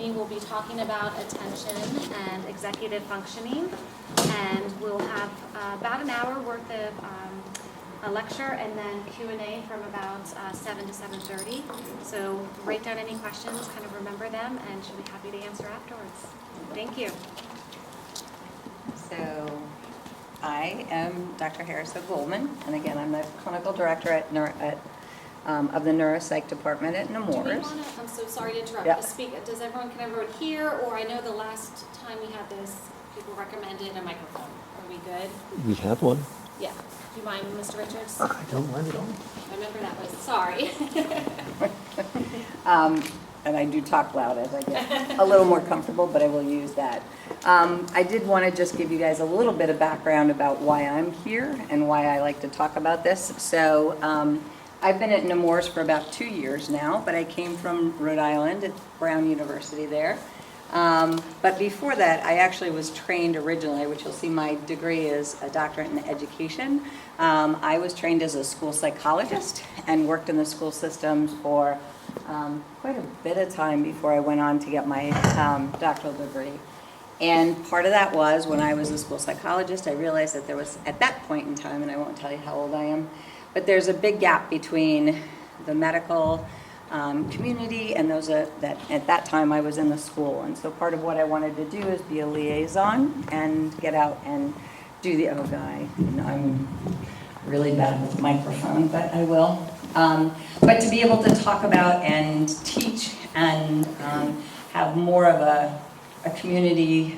evening we'll be talking about attention and executive functioning, and we'll have about an hour worth of a lecture and then Q&A from about 7 to 7:30. So write down any questions, kind of remember them, and she'll be happy to answer afterwards. Thank you. So I am Dr. Harris of Goldman, and again, I'm the clinical director of the Neuropsych department at Nemours. Do we want to, I'm so sorry to interrupt, Yep. can everyone hear, or I know the last time we had this, people recommended a microphone. Are we good? We have one. Yeah. Do you mind, Mr. Richards? I don't mind at all. I remember that was, sorry. And I do talk loud as I get a little more comfortable, but I will use that. I did want to just give you guys a little bit of background about why I'm here and why I like to talk about this. So I've been at Nemours for about 2 years now, but I came from Rhode Island at Brown University there. But before that, I actually was trained originally, which you'll see my degree is a doctorate in education. I was trained as a school psychologist and worked in the school systems for quite a bit of time before I went on to get my doctoral degree. And part of that was when I was a school psychologist, I realized that there was, at that point in time, and I won't tell you how old I am, but there's a big gap between the medical community and those that at that time I was in the school. And so part of what I wanted to do is be a liaison and get out and do the, I'm really bad with the microphone, but I will. But to be able to talk about and teach and have more of a community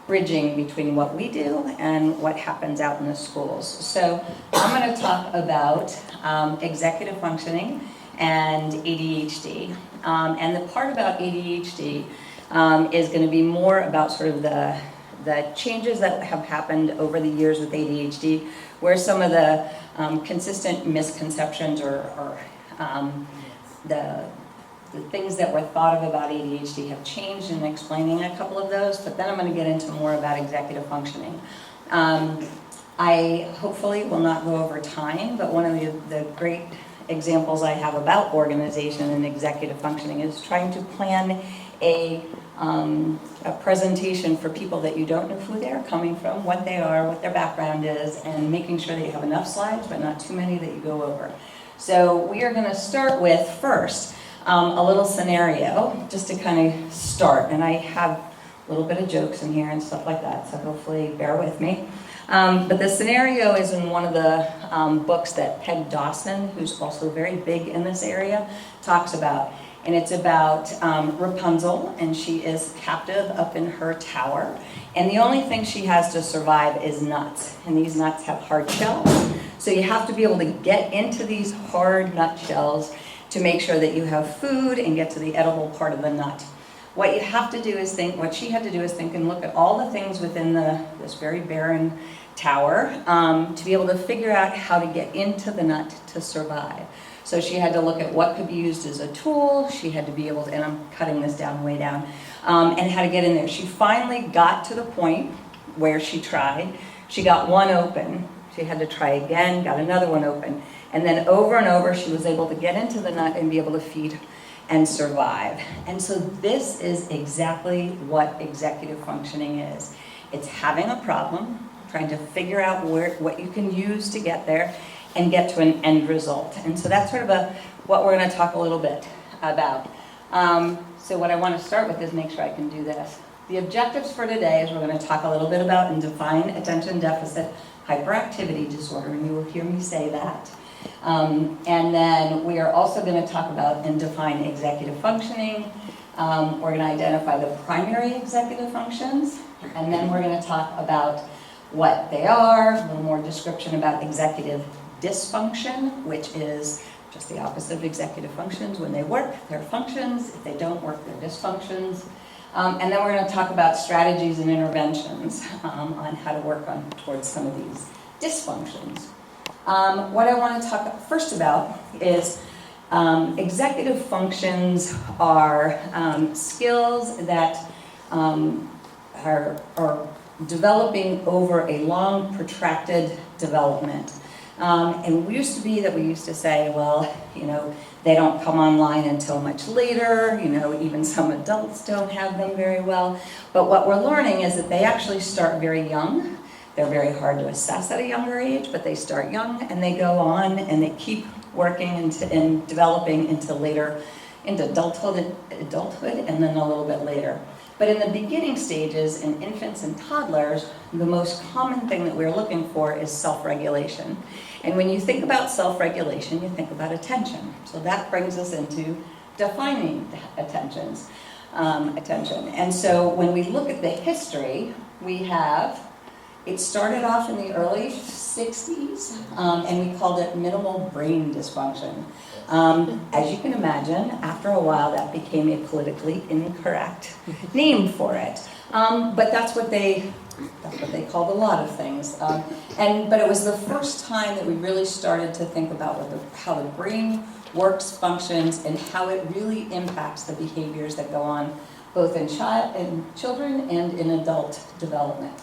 bridging between what we do and what happens out in the schools. So I'm going to talk about executive functioning and ADHD. And the part about ADHD is going to be more about sort of the changes that have happened over the years with ADHD, where some of the consistent misconceptions or the things that were thought of about ADHD have changed, in explaining a couple of those, but then I'm going to get into more about executive functioning. I hopefully will not go over time, but one of the great examples I have about organization and executive functioning is trying to plan a presentation for people that you don't know who they're coming from, what they are, what their background is, and making sure that you have enough slides, but not too many that you go over. So we are going to start with, first, a little scenario, just to kind of start. And I have a little bit of jokes in here and stuff like that, so hopefully bear with me. But the scenario is in one of the books that Peg Dawson, who's also very big in this area, talks about. And it's about Rapunzel, and she is captive up in her tower. And the only thing she has to survive is nuts. And these nuts have hard shells. So you have to be able to get into these hard nut shells to make sure that you have food and get to the edible part of the nut. What you have to do is think, what she had to do is think and look at all the things within this very barren tower to be able to figure out how to get into the nut to survive. So she had to look at what could be used as a tool. She had to be able to, and I'm cutting this down way down, and how to get in there. She finally got to the point where she tried. She got one open. She had to try again, got another one open. And then over and over, she was able to get into the nut and be able to feed and survive. And so this is exactly what executive functioning is. It's having a problem, trying to figure out what you can use to get there and get to an end result. And so that's sort of what we're going to talk a little bit about. So what I want to start with is make sure I can do this. The objectives for today is we're going to talk a little bit about and define attention deficit hyperactivity disorder, and you will hear me say that. And then we are also going to talk about and define executive functioning. We're going to identify the primary executive functions, and then we're going to talk about what they are, a little more description about executive dysfunction, which is just the opposite of executive functions. When they work, they're functions. If they don't work, they're dysfunctions. And then we're going to talk about strategies and interventions on how to work towards some of these dysfunctions. What I want to talk first about is executive functions are skills that are developing over a long, protracted development. And we used to say, well, they don't come online until much later, even some adults don't have them very well. But what we're learning is that they actually start very young. They're very hard to assess at a younger age, but they start young and they go on and they keep working and developing into adulthood and then a little bit later. But in the beginning stages, in infants and toddlers, the most common thing that we're looking for is self-regulation. And when you think about self-regulation, you think about attention. So that brings us into defining attention. And so when we look at the history, it started off in the early 60s, and we called it minimal brain dysfunction. As you can imagine, after a while that became a politically incorrect name for it. But that's what they called a lot of things. But it was the first time that we really started to think about how the brain works, functions, and how it really impacts the behaviors that go on both in children and in adult development.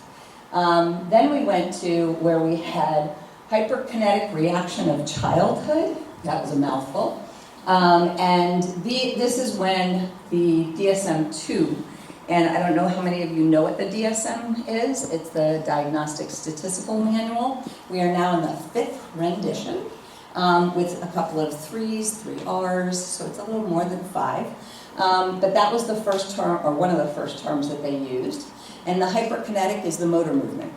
Then we went to where we had hyperkinetic reaction of childhood. That was a mouthful. This is when the DSM-2, and I don't know how many of you know what the DSM is. It's the Diagnostic Statistical Manual. We are now in the 5th rendition with a couple of 3s, 3 Rs, so it's a little more than 5. But that was the first term, or one of the first terms that they used. And the hyperkinetic is the motor movement.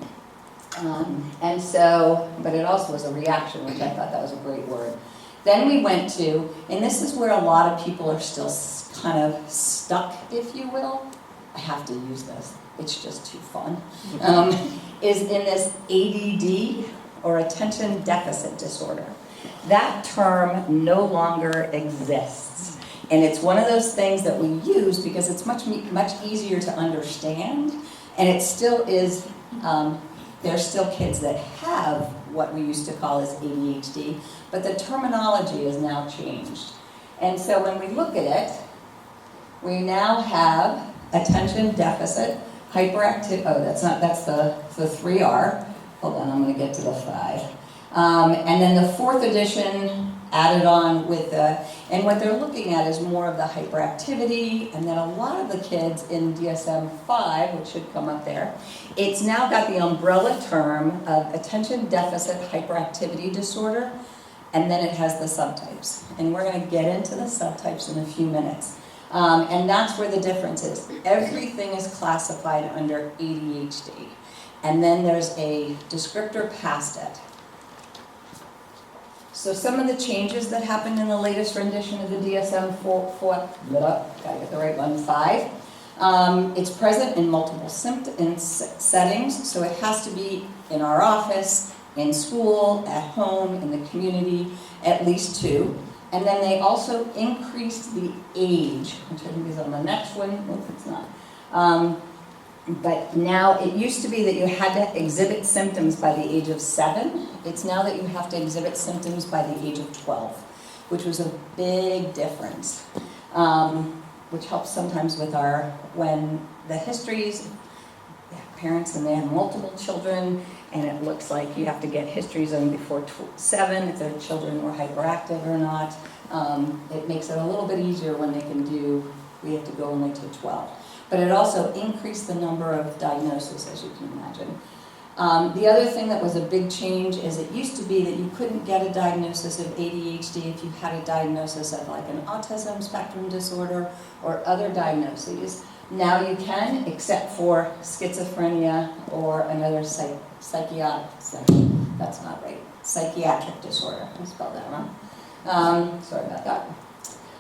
But it also was a reaction, which I thought that was a great word. Then we went to, and this is where a lot of people are still kind of stuck, if you will. I have to use this, it's just too fun. Is in this ADD, or attention deficit disorder. That term no longer exists. And it's one of those things that we use because it's much easier to understand. And it still is, there's still kids that have what we used to call as ADHD, but the terminology has now changed. And so when we look at it, we now have attention deficit, hyperactivity, that's the 3R. Hold on, I'm gonna get to the 5. And then the 4th edition added on with and what they're looking at is more of the hyperactivity, and then a lot of the kids in DSM-5, which should come up there, it's now got the umbrella term of attention deficit hyperactivity disorder, and then it has the subtypes. And we're going to get into the subtypes in a few minutes. And that's where the difference is. Everything is classified under ADHD, and then there's a descriptor past it. So some of the changes that happened in the latest rendition of the DSM-5, it's present in multiple settings, so it has to be in our office, in school, at home, in the community, at least 2. And then they also increased the age, which I think is on the next one. Nope, it's not. But now, it used to be that you had to exhibit symptoms by the age of 7. It's now that you have to exhibit symptoms by the age of 12, which was a big difference, which helps sometimes with when the histories, parents and they have multiple children, and it looks like you have to get histories on before 7 if their children were hyperactive or not. It makes it a little bit easier when we have to go only to 12. But it also increased the number of diagnoses, as you can imagine. The other thing that was a big change is it used to be that you couldn't get a diagnosis of ADHD if you had a diagnosis of like an autism spectrum disorder or other diagnoses. Now you can, except for schizophrenia or another psychiatric disorder. I spelled that wrong. Sorry about that.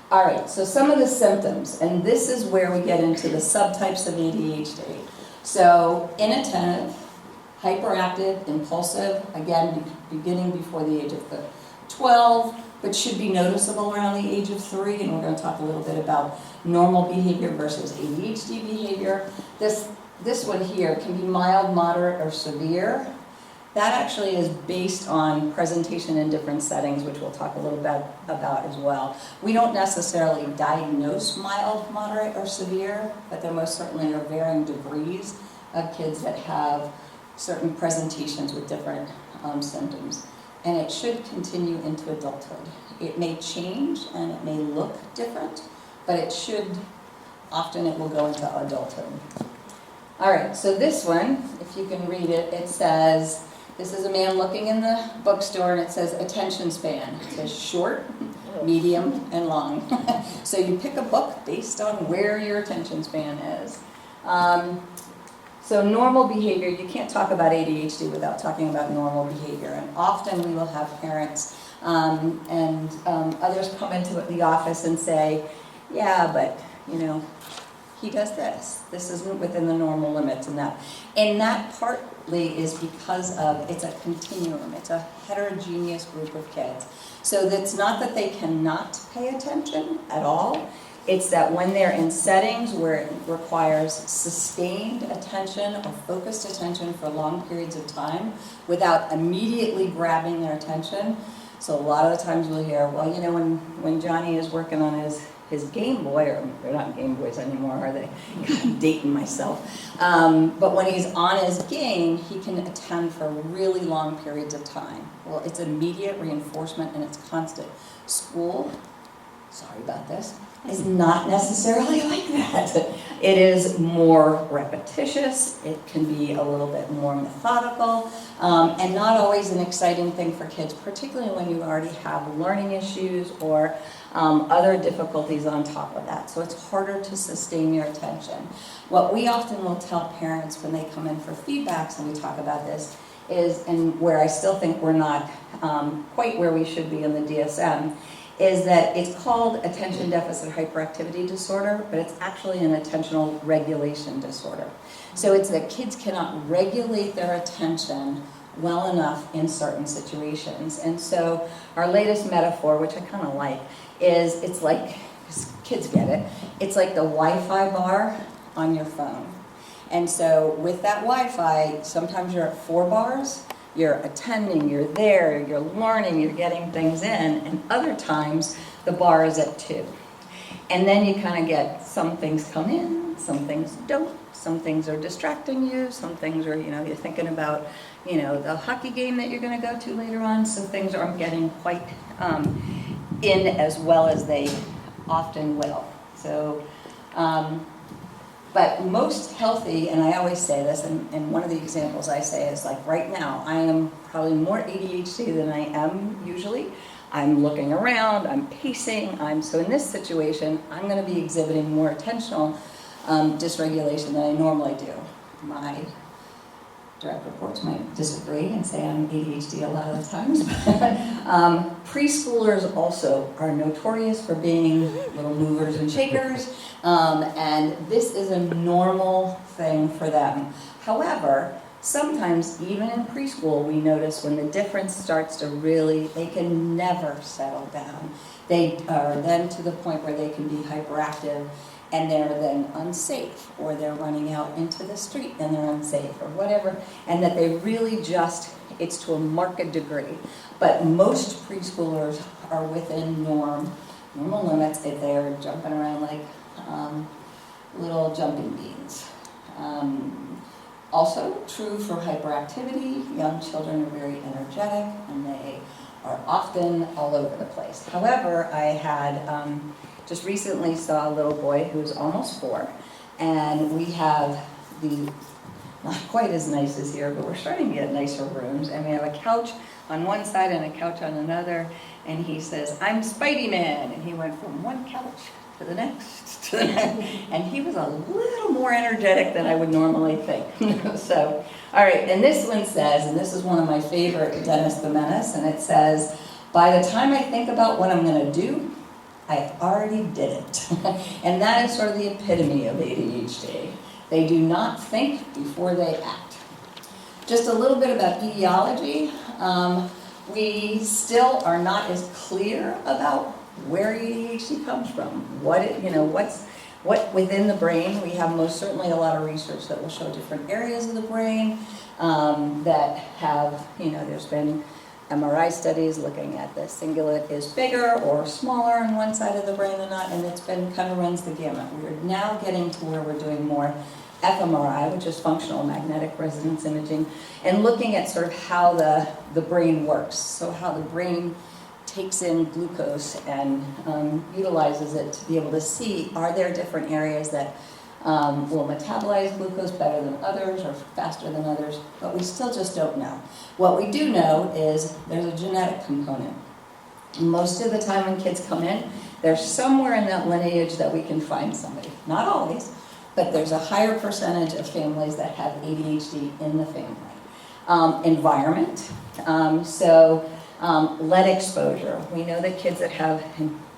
All right, so some of the symptoms, and this is where we get into the subtypes of ADHD. So inattentive, hyperactive, impulsive, again, beginning before the age of 12, but should be noticeable around the age of 3, and we're going to talk a little bit about normal behavior versus ADHD behavior. This one here can be mild, moderate, or severe. That actually is based on presentation in different settings, which we'll talk a little bit about as well. We don't necessarily diagnose mild, moderate, or severe, but there most certainly are varying degrees of kids that have certain presentations with different symptoms. and it should continue into adulthood. It may change and it may look different, but it should, often it will go into adulthood. All right, so this one, if you can read it, it says, this is a man looking in the bookstore and it says attention span. It says short, medium, and long. So you pick a book based on where your attention span is. So normal behavior, you can't talk about ADHD without talking about normal behavior. And often we will have parents and others come into the office and say, yeah, but he does this. This isn't within the normal limits and that. And that partly is because of, it's a continuum. It's a heterogeneous group of kids. So it's not that they cannot pay attention at all. It's that when they're in settings where it requires sustained attention or focused attention for long periods of time without immediately grabbing their attention. So a lot of the times we'll hear, well, when Johnny is working on his Game Boy, or they're not Game Boys anymore, are they? I'm dating myself. But when he's on his game, he can attend for really long periods of time. Well, it's immediate reinforcement and it's constant. School, sorry about this, is not necessarily like that. It is more repetitious, it can be a little bit more methodical, and not always an exciting thing for kids, particularly when you already have learning issues or other difficulties on top of that. So it's harder to sustain your attention. What we often will tell parents when they come in for feedbacks and we talk about this is, and where I still think we're not quite where we should be in the DSM, is that it's called attention deficit hyperactivity disorder, but it's actually an attentional regulation disorder. So it's that kids cannot regulate their attention well enough in certain situations. And so our latest metaphor, which I kind of like, is it's like, kids get it, it's like the Wi-Fi bar on your phone. And so with that Wi-Fi, sometimes you're at 4 bars, you're attending, you're there, you're learning, you're getting things in, and other times the bar is at 2. And then you kind of get some things come in, some things don't, some things are distracting you, some things are, you're thinking about, the hockey game that you're going to go to later on, so things aren't getting quite in as well as they often will. So, but most healthy, and I always say this, and one of the examples I say is like right now, I am probably more ADHD than I am usually. I'm looking around, I'm pacing, so in this situation, I'm going to be exhibiting more attentional dysregulation than I normally do. My direct reports might disagree and say I'm ADHD a lot of the times. Preschoolers also are notorious for being little movers and shakers, and this is a normal thing for them. However, sometimes even in preschool we notice when the difference starts to really, they can never settle down. They are then to the point where they can be hyperactive and they're then unsafe, or they're running out into the street and they're unsafe, or whatever, and that they really just, it's to a marked degree. But most preschoolers are within normal limits if they're jumping around like little jumping beans. Also true for hyperactivity, young children are very energetic and they are often all over the place. However, I had just recently saw a little boy who's almost 4, and we have not quite as nice as here, but we're starting to get nicer rooms, and we have a couch on one side and a couch on another, and he says, I'm Spidey Man, and he went from one couch to the next, and he was a little more energetic than I would normally think. So, all right, and this one says, and this is one of my favorite, Dennis the Menace, and it says, by the time I think about what I'm going to do, I already did it. And that is sort of the epitome of ADHD. They do not think before they act. Just a little bit about etiology. We still are not as clear about where ADHD comes from. What within the brain. We have most certainly a lot of research that will show different areas of the brain that have, there's been MRI studies looking at the cingulate is bigger or smaller on one side of the brain than not, and it's been kind of runs the gamut. We're now getting to where we're doing more fMRI, which is functional magnetic resonance imaging, and looking at sort of how the brain works. So how the brain takes in glucose and utilizes it to be able to see, are there different areas that will metabolize glucose better than others or faster than others, but we still just don't know. What we do know is there's a genetic component. Most of the time when kids come in, there's somewhere in that lineage that we can find somebody. Not always, but there's a higher percentage of families that have ADHD in the family. Environment, lead exposure. We know that kids that have,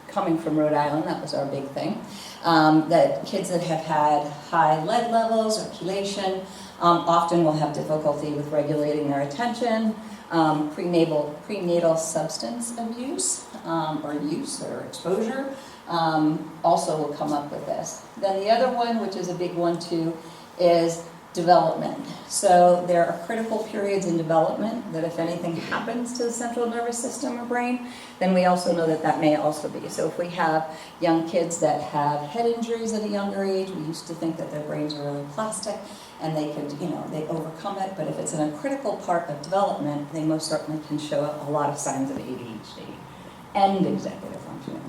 coming from Rhode Island, that was our big thing, that kids that have had high lead levels or chelation often will have difficulty with regulating their attention. Prenatal substance abuse or use or exposure also will come up with this. Then the other one, which is a big one too, is development. So there are critical periods in development that if anything happens to the central nervous system or brain, then we also know that that may also be. So if we have young kids that have head injuries at a younger age, we used to think that their brains are really plastic and they could, they overcome it. But if it's in a critical part of development, they most certainly can show a lot of signs of ADHD and executive functioning.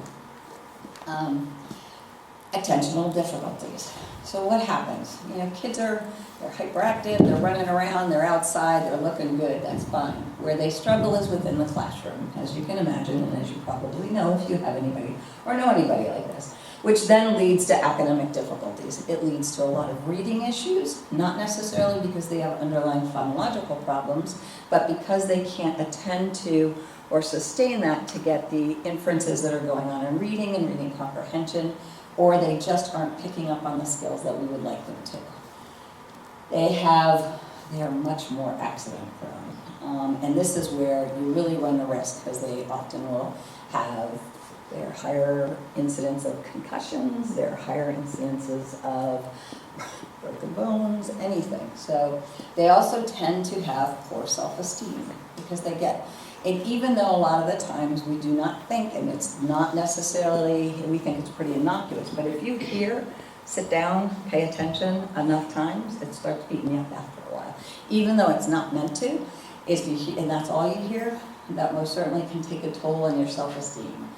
Attentional difficulties. So what happens? Kids they're hyperactive, they're running around, they're outside, they're looking good, that's fine. Where they struggle is within the classroom, as you can imagine, and as you probably know if you have anybody or know anybody like this, which then leads to academic difficulties. It leads to a lot of reading issues, not necessarily because they have underlying phonological problems, but because they can't attend to or sustain that to get the inferences that are going on in reading and reading comprehension, or they just aren't picking up on the skills that we would like them to. They are much more accident prone. And this is where you really run the risk because they often will have their higher incidence of concussions, their higher incidences of broken bones, anything. So they also tend to have poor self-esteem because they get and even though a lot of the times we do not think, and it's not necessarily, we think it's pretty innocuous, but if you sit down, pay attention enough times, it starts beating you up after a while. Even though it's not meant to, and that's all you hear, that most certainly can take a toll on your self-esteem.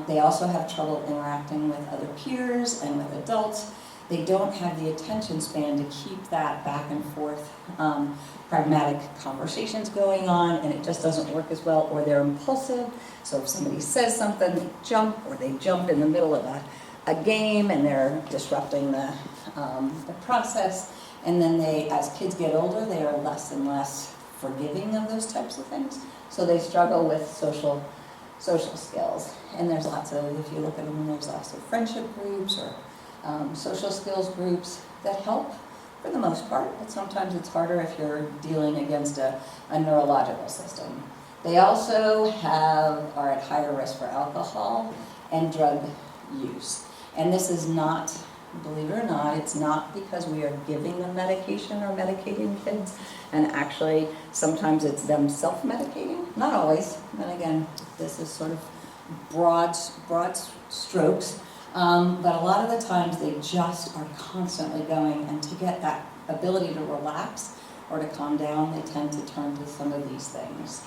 They also have trouble interacting with other peers and with adults. They don't have the attention span to keep that back and forth pragmatic conversations going on, and it just doesn't work as well, or they're impulsive. So if somebody says something, they jump, or they jump in the middle of a game and they're disrupting the process. And then as kids get older, they are less and less forgiving of those types of things. So they struggle with social skills. And there's lots of, if you look at them, there's lots of friendship groups or social skills groups that help for the most part, but sometimes it's harder if you're dealing against a neurological system. They also are at higher risk for alcohol and drug use. And this is not, believe it or not, it's not because we are giving them medication or medicating kids, and actually sometimes it's them self-medicating, not always, and again, this is sort of broad strokes. But a lot of the times they just are constantly going, and to get that ability to relax or to calm down, they tend to turn to some of these things.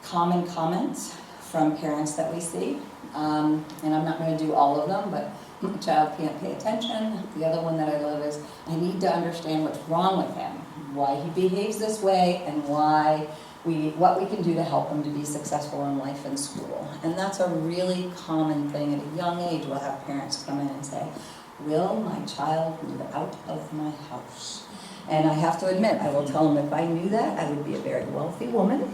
Common comments from parents that we see, and I'm not going to do all of them, but my child can't pay attention. The other one that I love is, I need to understand what's wrong with him, why he behaves this way, and what we can do to help them to be successful in life and school. And that's a really common thing. At a young age, we'll have parents come in and say, will my child move out of my house? And I have to admit, I will tell them if I knew that, I would be a very wealthy woman.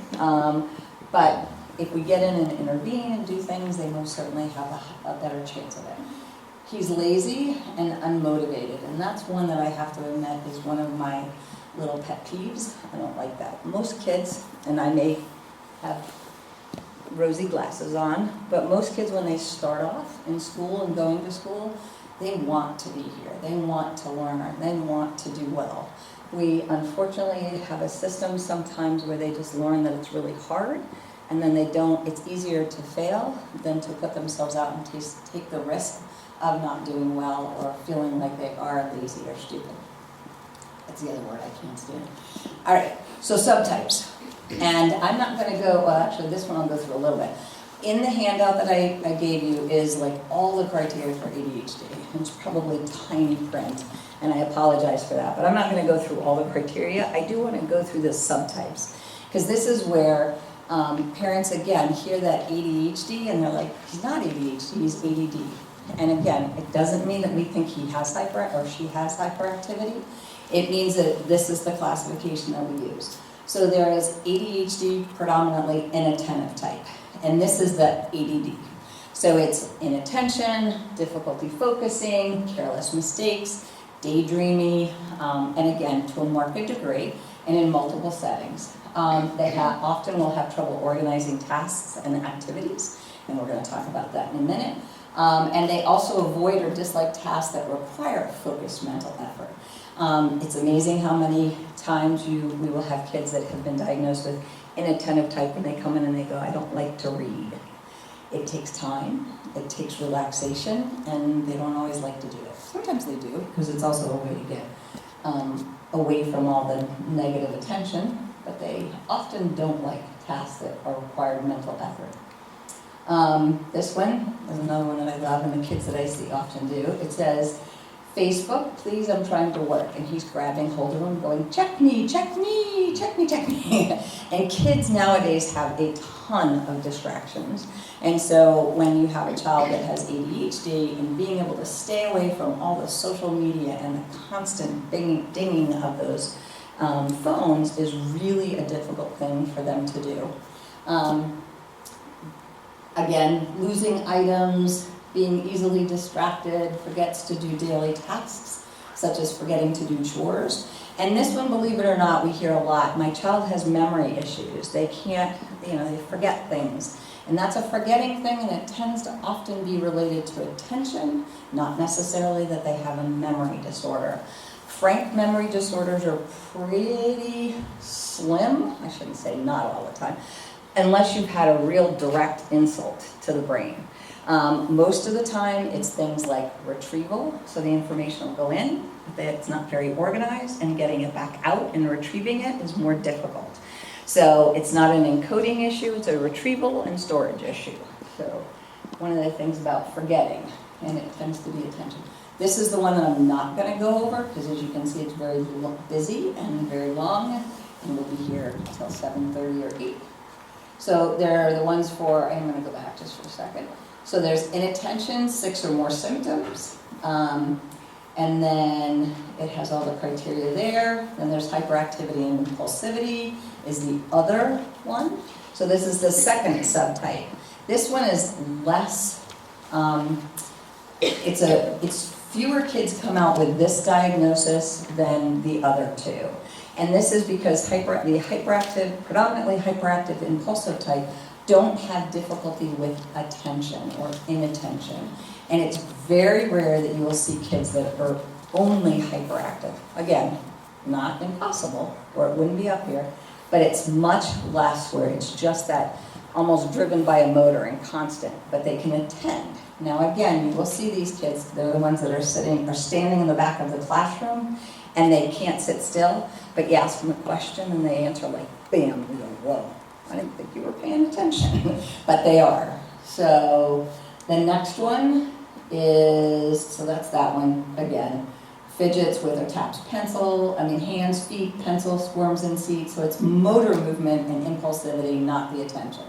But if we get in and intervene and do things, they most certainly have a better chance of it. He's lazy and unmotivated, and that's one that I have to admit is one of my little pet peeves. I don't like that. Most kids, and I may have rosy glasses on, but most kids when they start off in school and going to school, they want to be here. They want to learn. They want to do well. We unfortunately have a system sometimes where they just learn that it's really hard, and then they don't. It's easier to fail than to put themselves out and take the risk of not doing well or feeling like they are lazy or stupid. That's the other word I can't stand. All right, so subtypes. And I'm not going to go, well, actually, this one I'll go through a little bit. In the handout that I gave you is like all the criteria for ADHD. It's probably tiny print, and I apologize for that. But I'm not going to go through all the criteria. I do want to go through the subtypes, because this is where parents, again, hear that ADHD, and they're like, he's not ADHD, he's ADD. And again, it doesn't mean that we think he has or she has hyperactivity. It means that this is the classification that we use. So there is ADHD, predominantly inattentive type. And this is the ADD. So it's inattention, difficulty focusing, careless mistakes, daydreamy, and again, to a marked degree, and in multiple settings. They often will have trouble organizing tasks and activities, and we're going to talk about that in a minute. And they also avoid or dislike tasks that require focused mental effort. It's amazing how many times we will have kids that have been diagnosed with inattentive type, and they come in and they go, I don't like to read. It takes time, it takes relaxation, and they don't always like to do it. Sometimes they do, because it's also a way to get away from all the negative attention, but they often don't like tasks that require mental effort. This one is another one that I love, and the kids that I see often do. It says, Facebook, please, I'm trying to work. And he's grabbing hold of him, going, check me, check me, check me, check me. And kids nowadays have a ton of distractions. And so when you have a child that has ADHD, and being able to stay away from all the social media and the constant dinging of those phones is really a difficult thing for them to do. Again, losing items, being easily distracted, forgets to do daily tasks, such as forgetting to do chores. And this one, believe it or not, we hear a lot. My child has memory issues. They can't, they forget things. And that's a forgetting thing, and it tends to often be related to attention, not necessarily that they have a memory disorder. Frank memory disorders are pretty slim. I shouldn't say not all the time, unless you've had a real direct insult to the brain. Most of the time, it's things like retrieval, so the information will go in, but it's not very organized, and getting it back out and retrieving it is more difficult. So it's not an encoding issue, it's a retrieval and storage issue. So one of the things about forgetting, and it tends to be attention. This is the one that I'm not going to go over, because as you can see, it's very busy and very long, and we'll be here until 7:30 or 8. So there are the ones for, I'm going to go back just for a second. So there's inattention, 6 or more symptoms, and then it has all the criteria there. Then there's hyperactivity and impulsivity is the other one. So this is the second subtype. This one is less, it's fewer kids come out with this diagnosis than the other two. And this is because the hyperactive, predominantly hyperactive impulsive type don't have difficulty with attention or inattention. And it's very rare that you will see kids that are only hyperactive. Again, not impossible, or it wouldn't be up here, but it's much less where it's just that almost driven by a motor and constant, but they can attend. Now again, you will see these kids, they're the ones that are standing in the back of the classroom, and they can't sit still, but you ask them a question and they answer like, bam, we go, whoa. I didn't think you were paying attention, but they are. So the next one is, so that's that one again. Fidgets with or taps pencil, hands, feet, pencil, squirms in seat. So it's motor movement and impulsivity, not the attention.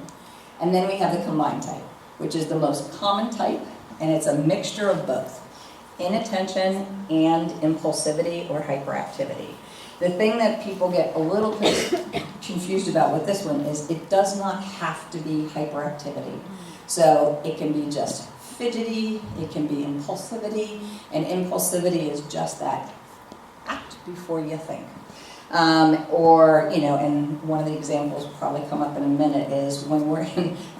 And then we have the combined type, which is the most common type, and it's a mixture of both inattention and impulsivity or hyperactivity. The thing that people get a little confused about with this one is it does not have to be hyperactivity. So it can be just fidgety, it can be impulsivity, and impulsivity is just that act before you think. And one of the examples will probably come up in a minute is when we're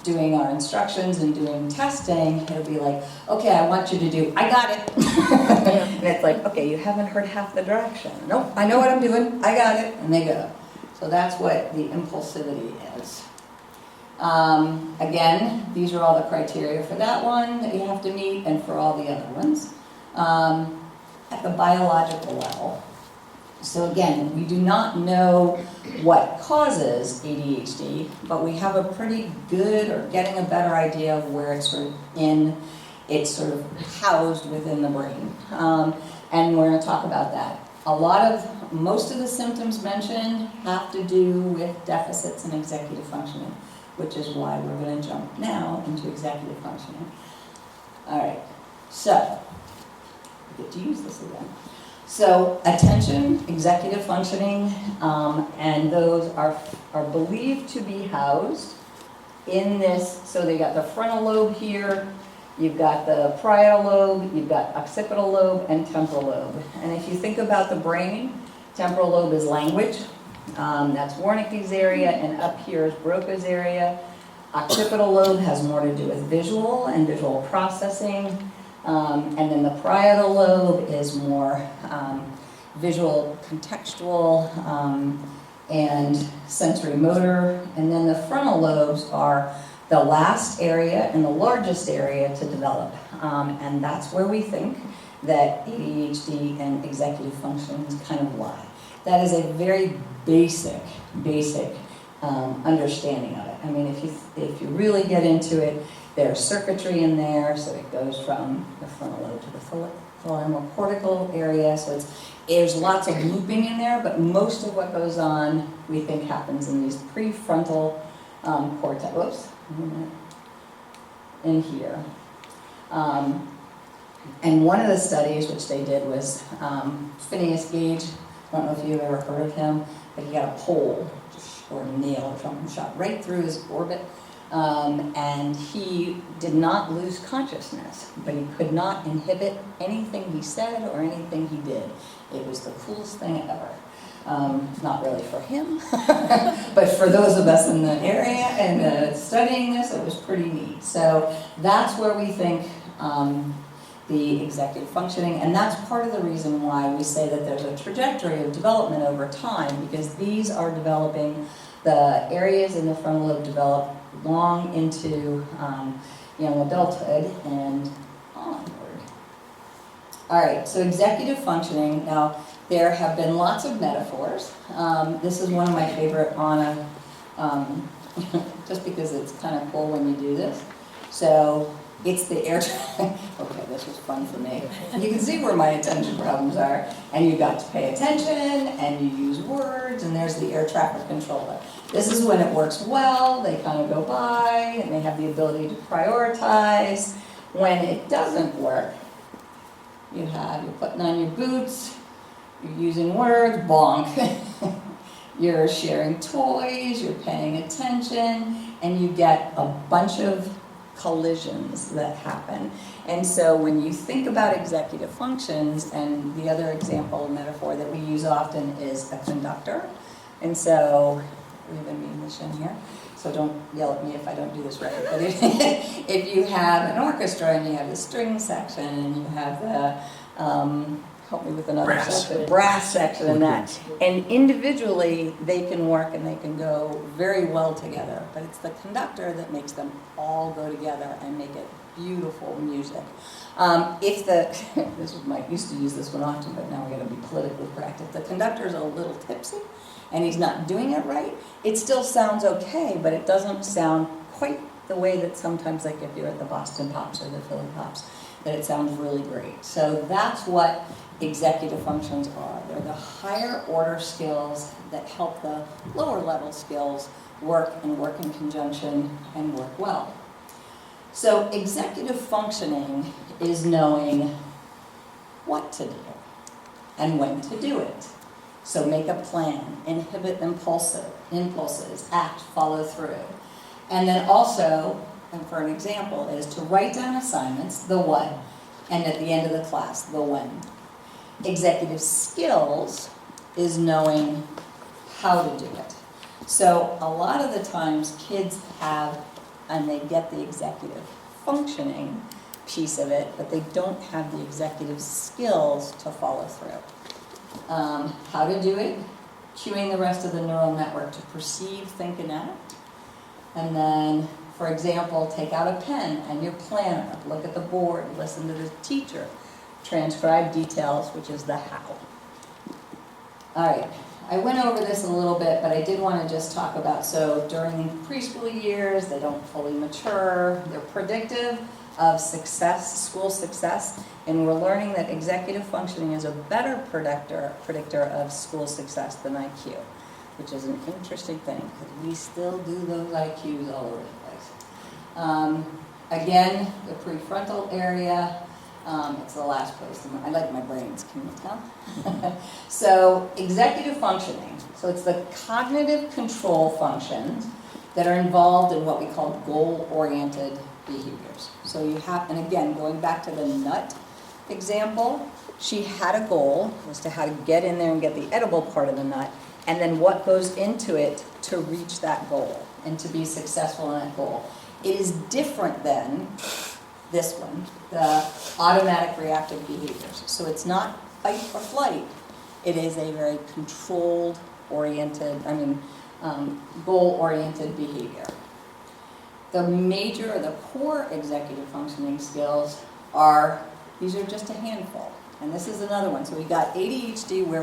doing our instructions and doing testing, it'll be like, okay, I want you to do, I got it. And it's like, okay, you haven't heard half the direction. Nope, I know what I'm doing, I got it, and they go. So that's what the impulsivity is. Again, these are all the criteria for that one that you have to meet and for all the other ones. At the biological level, so again, we do not know what causes ADHD, but we have a pretty good, or getting a better idea of where it's sort of housed within the brain. And we're going to talk about that. Most of the symptoms mentioned have to do with deficits in executive functioning, which is why we're going to jump now into executive functioning. All right, so I get to use this again. So attention, executive functioning, and those are believed to be housed in this. So they got the frontal lobe here, you've got the parietal lobe, you've got occipital lobe, and temporal lobe. And if you think about the brain, temporal lobe is language. That's Wernicke's area, and up here is Broca's area. Occipital lobe has more to do with visual and visual processing. And then the parietal lobe is more visual, contextual, and sensory motor. And then the frontal lobes are the last area and the largest area to develop. And that's where we think that ADHD and executive functions kind of lie. That is a very basic understanding of it. I mean, if you really get into it, there's circuitry in there, so it goes from the frontal lobe to the thalamocortical area. So there's lots of looping in there, but most of what goes on, we think, happens in these prefrontal cortex. Whoops, in here. And one of the studies which they did was Phineas Gage. I don't know if you've ever heard of him, but he got a pole or a nail or something shot right through his orbit. And he did not lose consciousness, but he could not inhibit anything he said or anything he did. It was the coolest thing ever. Not really for him, but for those of us in the area and studying this, it was pretty neat. So that's where we think the executive functioning, and that's part of the reason why we say that there's a trajectory of development over time, because these are developing, the areas in the frontal lobe develop long into young adulthood and onward. All right, so executive functioning. Now, there have been lots of metaphors. This is one of my favorite on just because it's kind of cool when you do this. So it's the air traffic. Okay, this was fun for me. You can see where my attention problems are. And you got to pay attention, and you use words, and there's the air traffic controller. This is when it works well, they kind of go by, and they have the ability to prioritize. When it doesn't work, you're putting on your boots, you're using words, bonk. You're sharing toys, you're paying attention, and you get a bunch of collisions that happen. And so when you think about executive functions, and the other example metaphor that we use often is a conductor. And so we have a musician here, so don't yell at me if I don't do this right. But if you have an orchestra and you have the string section and you have the help me with another section, brass section, and that. And individually, they can work and they can go very well together. But it's the conductor that makes them all go together and make it beautiful music. Used to use this one often, but now we're going to be politically correct. If the conductor's a little tipsy and he's not doing it right, it still sounds okay, but it doesn't sound quite the way that sometimes, like if you're at the Boston Pops or the Philly Pops, that it sounds really great. So that's what executive functions are. They're the higher order skills that help the lower level skills work in conjunction and work well. So executive functioning is knowing what to do and when to do it. So make a plan, inhibit impulses, act, follow through. And then also, and for an example, is to write down assignments, the what, and at the end of the class, the when. Executive skills is knowing how to do it. So a lot of the times kids have, and they get the executive functioning piece of it, but they don't have the executive skills to follow through. How to do it, cueing the rest of the neural network to perceive, think, and act. And then, for example, take out a pen and your planner, look at the board, listen to the teacher, transcribe details, which is the how. All right, I went over this a little bit, but I did want to just talk about, so during preschool years, they don't fully mature, they're predictive of success, school success, and we're learning that executive functioning is a better predictor of school success than IQ, which is an interesting thing, because we still do those IQs all over the place. Again, the prefrontal area, it's the last place. I like my brains, can you tell? So executive functioning, so it's the cognitive control functions that are involved in what we call goal-oriented behaviors. So you have, and again, going back to the nut example, she had a goal, was to how to get in there and get the edible part of the nut, and then what goes into it to reach that goal and to be successful in that goal. It is different than this one, the automatic reactive behaviors. So it's not fight or flight. It is a very controlled oriented, goal-oriented behavior. The major or the core executive functioning skills are, these are just a handful. And this is another one. So we got ADHD where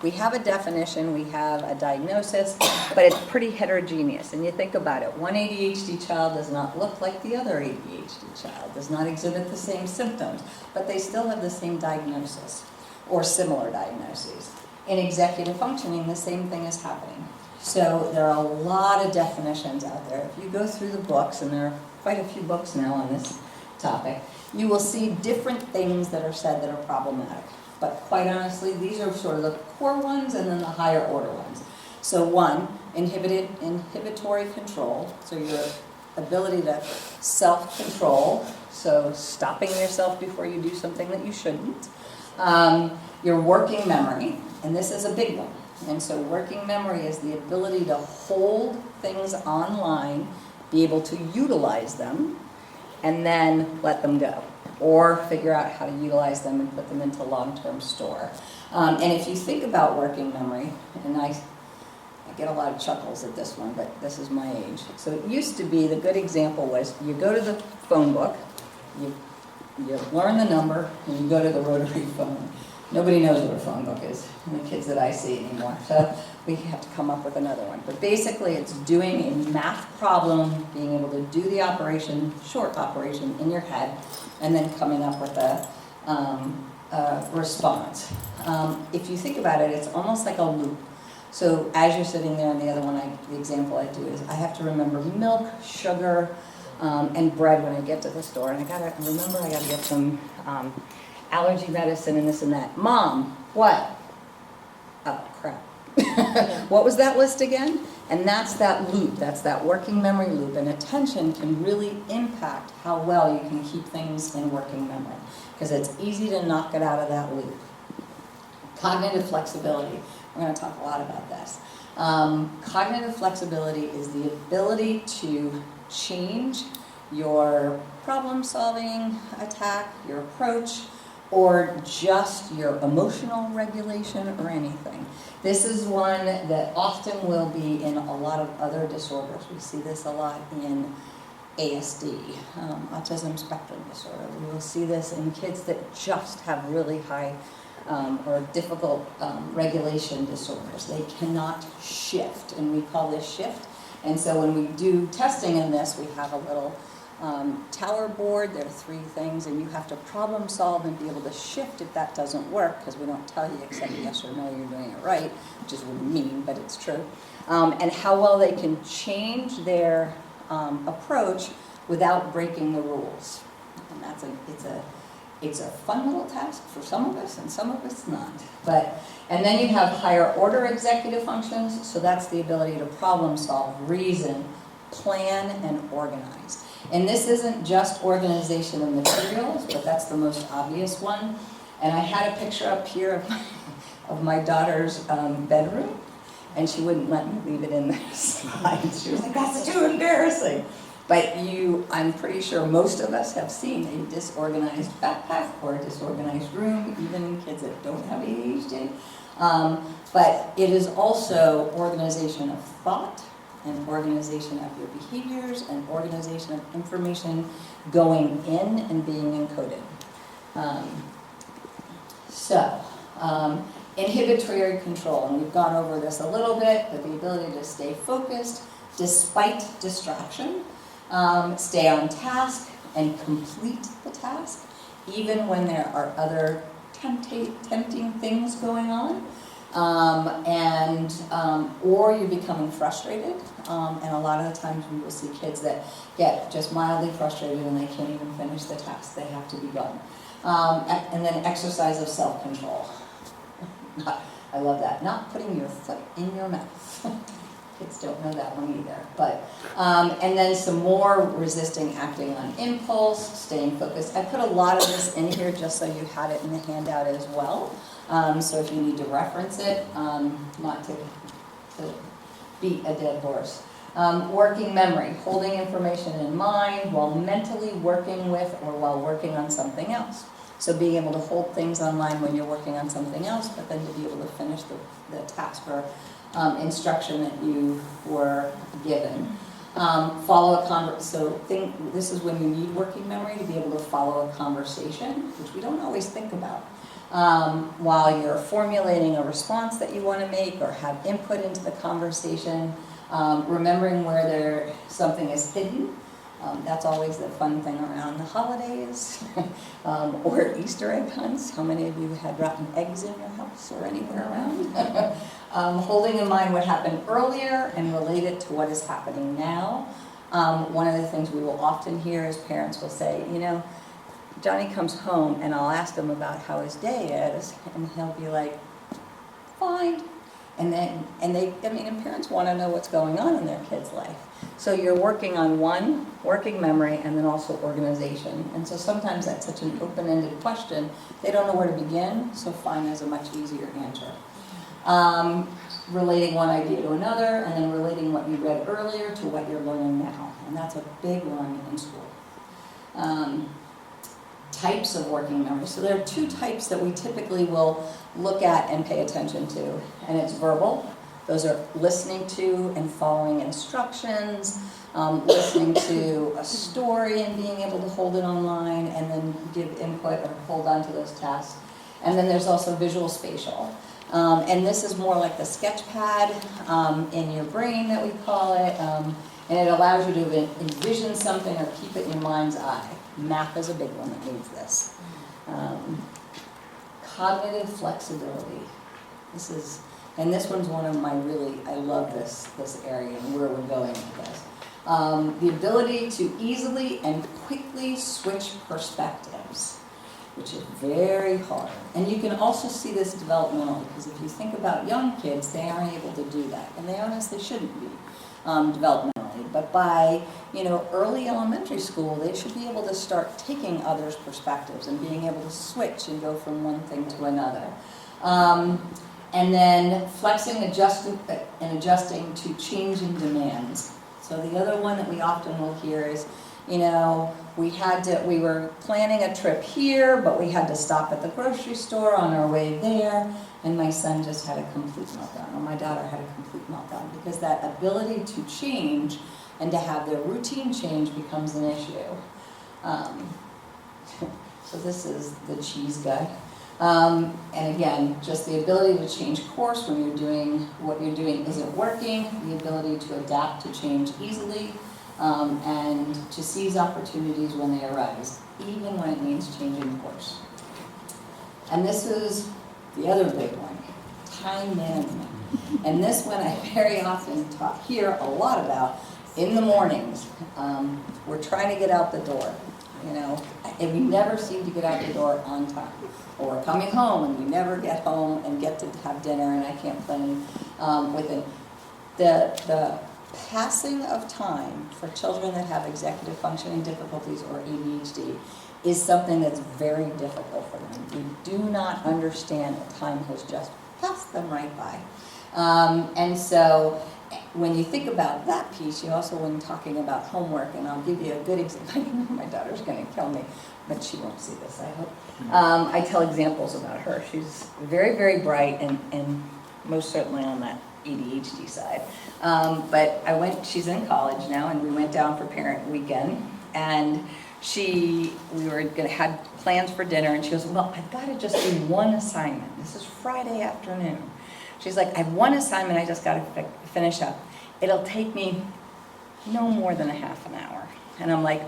we have a definition, we have a diagnosis, but it's pretty heterogeneous. And you think about it, one ADHD child does not look like the other ADHD child, does not exhibit the same symptoms, but they still have the same diagnosis or similar diagnoses. In executive functioning, the same thing is happening. So there are a lot of definitions out there. If you go through the books, and there are quite a few books now on this topic, you will see different things that are said that are problematic. But quite honestly, these are sort of the core ones and then the higher order ones. So one, inhibitory control, so your ability to self-control, so stopping yourself before you do something that you shouldn't. Your working memory, and this is a big one. And so working memory is the ability to hold things online, be able to utilize them, and then let them go, or figure out how to utilize them and put them into long-term store. And if you think about working memory, and I get a lot of chuckles at this one, but this is my age. So it used to be, the good example was, you go to the phone book, you learn the number, and you go to the rotary phone. Nobody knows what a phone book is, and the kids that I see anymore. So we have to come up with another one. But basically, it's doing a math problem, being able to do the operation, short operation, in your head, and then coming up with a response. If you think about it, it's almost like a loop. So as you're sitting there, and the other one, the example I do is, I have to remember milk, sugar, and bread when I get to the store. And I remember I gotta get some allergy medicine and this and that. Mom, what? Oh, crap. What was that list again? And that's that loop, that's that working memory loop. And attention can really impact how well you can keep things in working memory, because it's easy to knock it out of that loop. Cognitive flexibility. We're going to talk a lot about this. Cognitive flexibility is the ability to change your problem-solving attack, your approach, or just your emotional regulation or anything. This is one that often will be in a lot of other disorders. We see this a lot in ASD, autism spectrum disorder. We will see this in kids that just have really high or difficult regulation disorders. They cannot shift, and we call this shift. And so when we do testing in this, we have a little tower board. There are 3 things, and you have to problem solve and be able to shift if that doesn't work, because we don't tell you except yes or no, you're doing it right, which is mean, but it's true. And how well they can change their approach without breaking the rules. And it's a fun little task for some of us, and some of us not. And then you have higher order executive functions, so that's the ability to problem solve, reason, plan, and organize. And this isn't just organization of materials, but that's the most obvious one. And I had a picture up here of my daughter's bedroom, and she wouldn't let me leave it in the slides. She was like, that's too embarrassing. But I'm pretty sure most of us have seen a disorganized backpack or a disorganized room, even in kids that don't have ADHD. But it is also organization of thought and organization of your behaviors and organization of information going in and being encoded. Inhibitory control, and we've gone over this a little bit, but the ability to stay focused despite distraction, stay on task and complete the task, even when there are other tempting things going on, or you're becoming frustrated, and a lot of the times we will see kids that get just mildly frustrated and they can't even finish the task, they have to be done. And then exercise of self-control. I love that. Not putting your foot in your mouth. Kids don't know that one either. But and then some more resisting acting on impulse, staying focused. I put a lot of this in here just so you had it in the handout as well. So if you need to reference it, not to beat a dead horse. Working memory, holding information in mind while mentally working with or while working on something else. So being able to hold things online when you're working on something else, but then to be able to finish the task or instruction that you were given. This is when you need working memory to be able to follow a conversation, which we don't always think about. While you're formulating a response that you want to make or have input into the conversation, remembering where something is hidden. That's always the fun thing around the holidays, or Easter egg hunts. How many of you had rotten eggs in your house or anywhere around? Holding in mind what happened earlier and relate it to what is happening now. One of the things we will often hear is parents will say, Johnny comes home and I'll ask him about how his day is, and he'll be like, fine. And parents want to know what's going on in their kid's life. So you're working on working memory, and then also organization. And so sometimes that's such an open-ended question, they don't know where to begin, so fine is a much easier answer. Relating one idea to another, and then relating what you read earlier to what you're learning now. And that's a big one in school. Types of working memory. So there are two types that we typically will look at and pay attention to, and it's verbal. Those are listening to and following instructions, listening to a story and being able to hold it online and then give input or hold on to those tasks. And then there's also visual spatial. And this is more like the sketch pad in your brain that we call it, and it allows you to envision something or keep it in your mind's eye. Math is a big one that needs this. Cognitive flexibility. This one's one of my I love this area and where we're going with this. The ability to easily and quickly switch perspectives, which is very hard. And you can also see this developmentally, because if you think about young kids, they aren't able to do that. And they honestly shouldn't be developmentally. But by early elementary school, they should be able to start taking others' perspectives and being able to switch and go from one thing to another. And then flexing, adjusting to changing demands. So the other one that we often will hear is, we were planning a trip here, but we had to stop at the grocery store on our way there, and my son just had a complete meltdown, or my daughter had a complete meltdown, because that ability to change and to have their routine change becomes an issue. So this is the cheese guy. And again, just the ability to change course when what you're doing isn't working, the ability to adapt to change easily, and to seize opportunities when they arise, even when it means changing course. And this is the other big one, time management. And this one I very often hear a lot about in the mornings. We're trying to get out the door, and we never seem to get out the door on time. Or we're coming home and we never get home and get to have dinner, and I can't plan with it. The passing of time for children that have executive functioning difficulties or ADHD is something that's very difficult for them. We do not understand that time has just passed them right by. And so when you think about that piece, you also, when talking about homework, and I'll give you a good example. My daughter's going to kill me, but she won't see this, I hope. I tell examples about her. She's very, very bright, and most certainly on that ADHD side. But she's in college now, and we went down for parent weekend, and we had plans for dinner, and she goes, well, I've got to just do one assignment. This is Friday afternoon. She's like, I have one assignment I just got to finish up. It'll take me no more than a half an hour. And I'm like,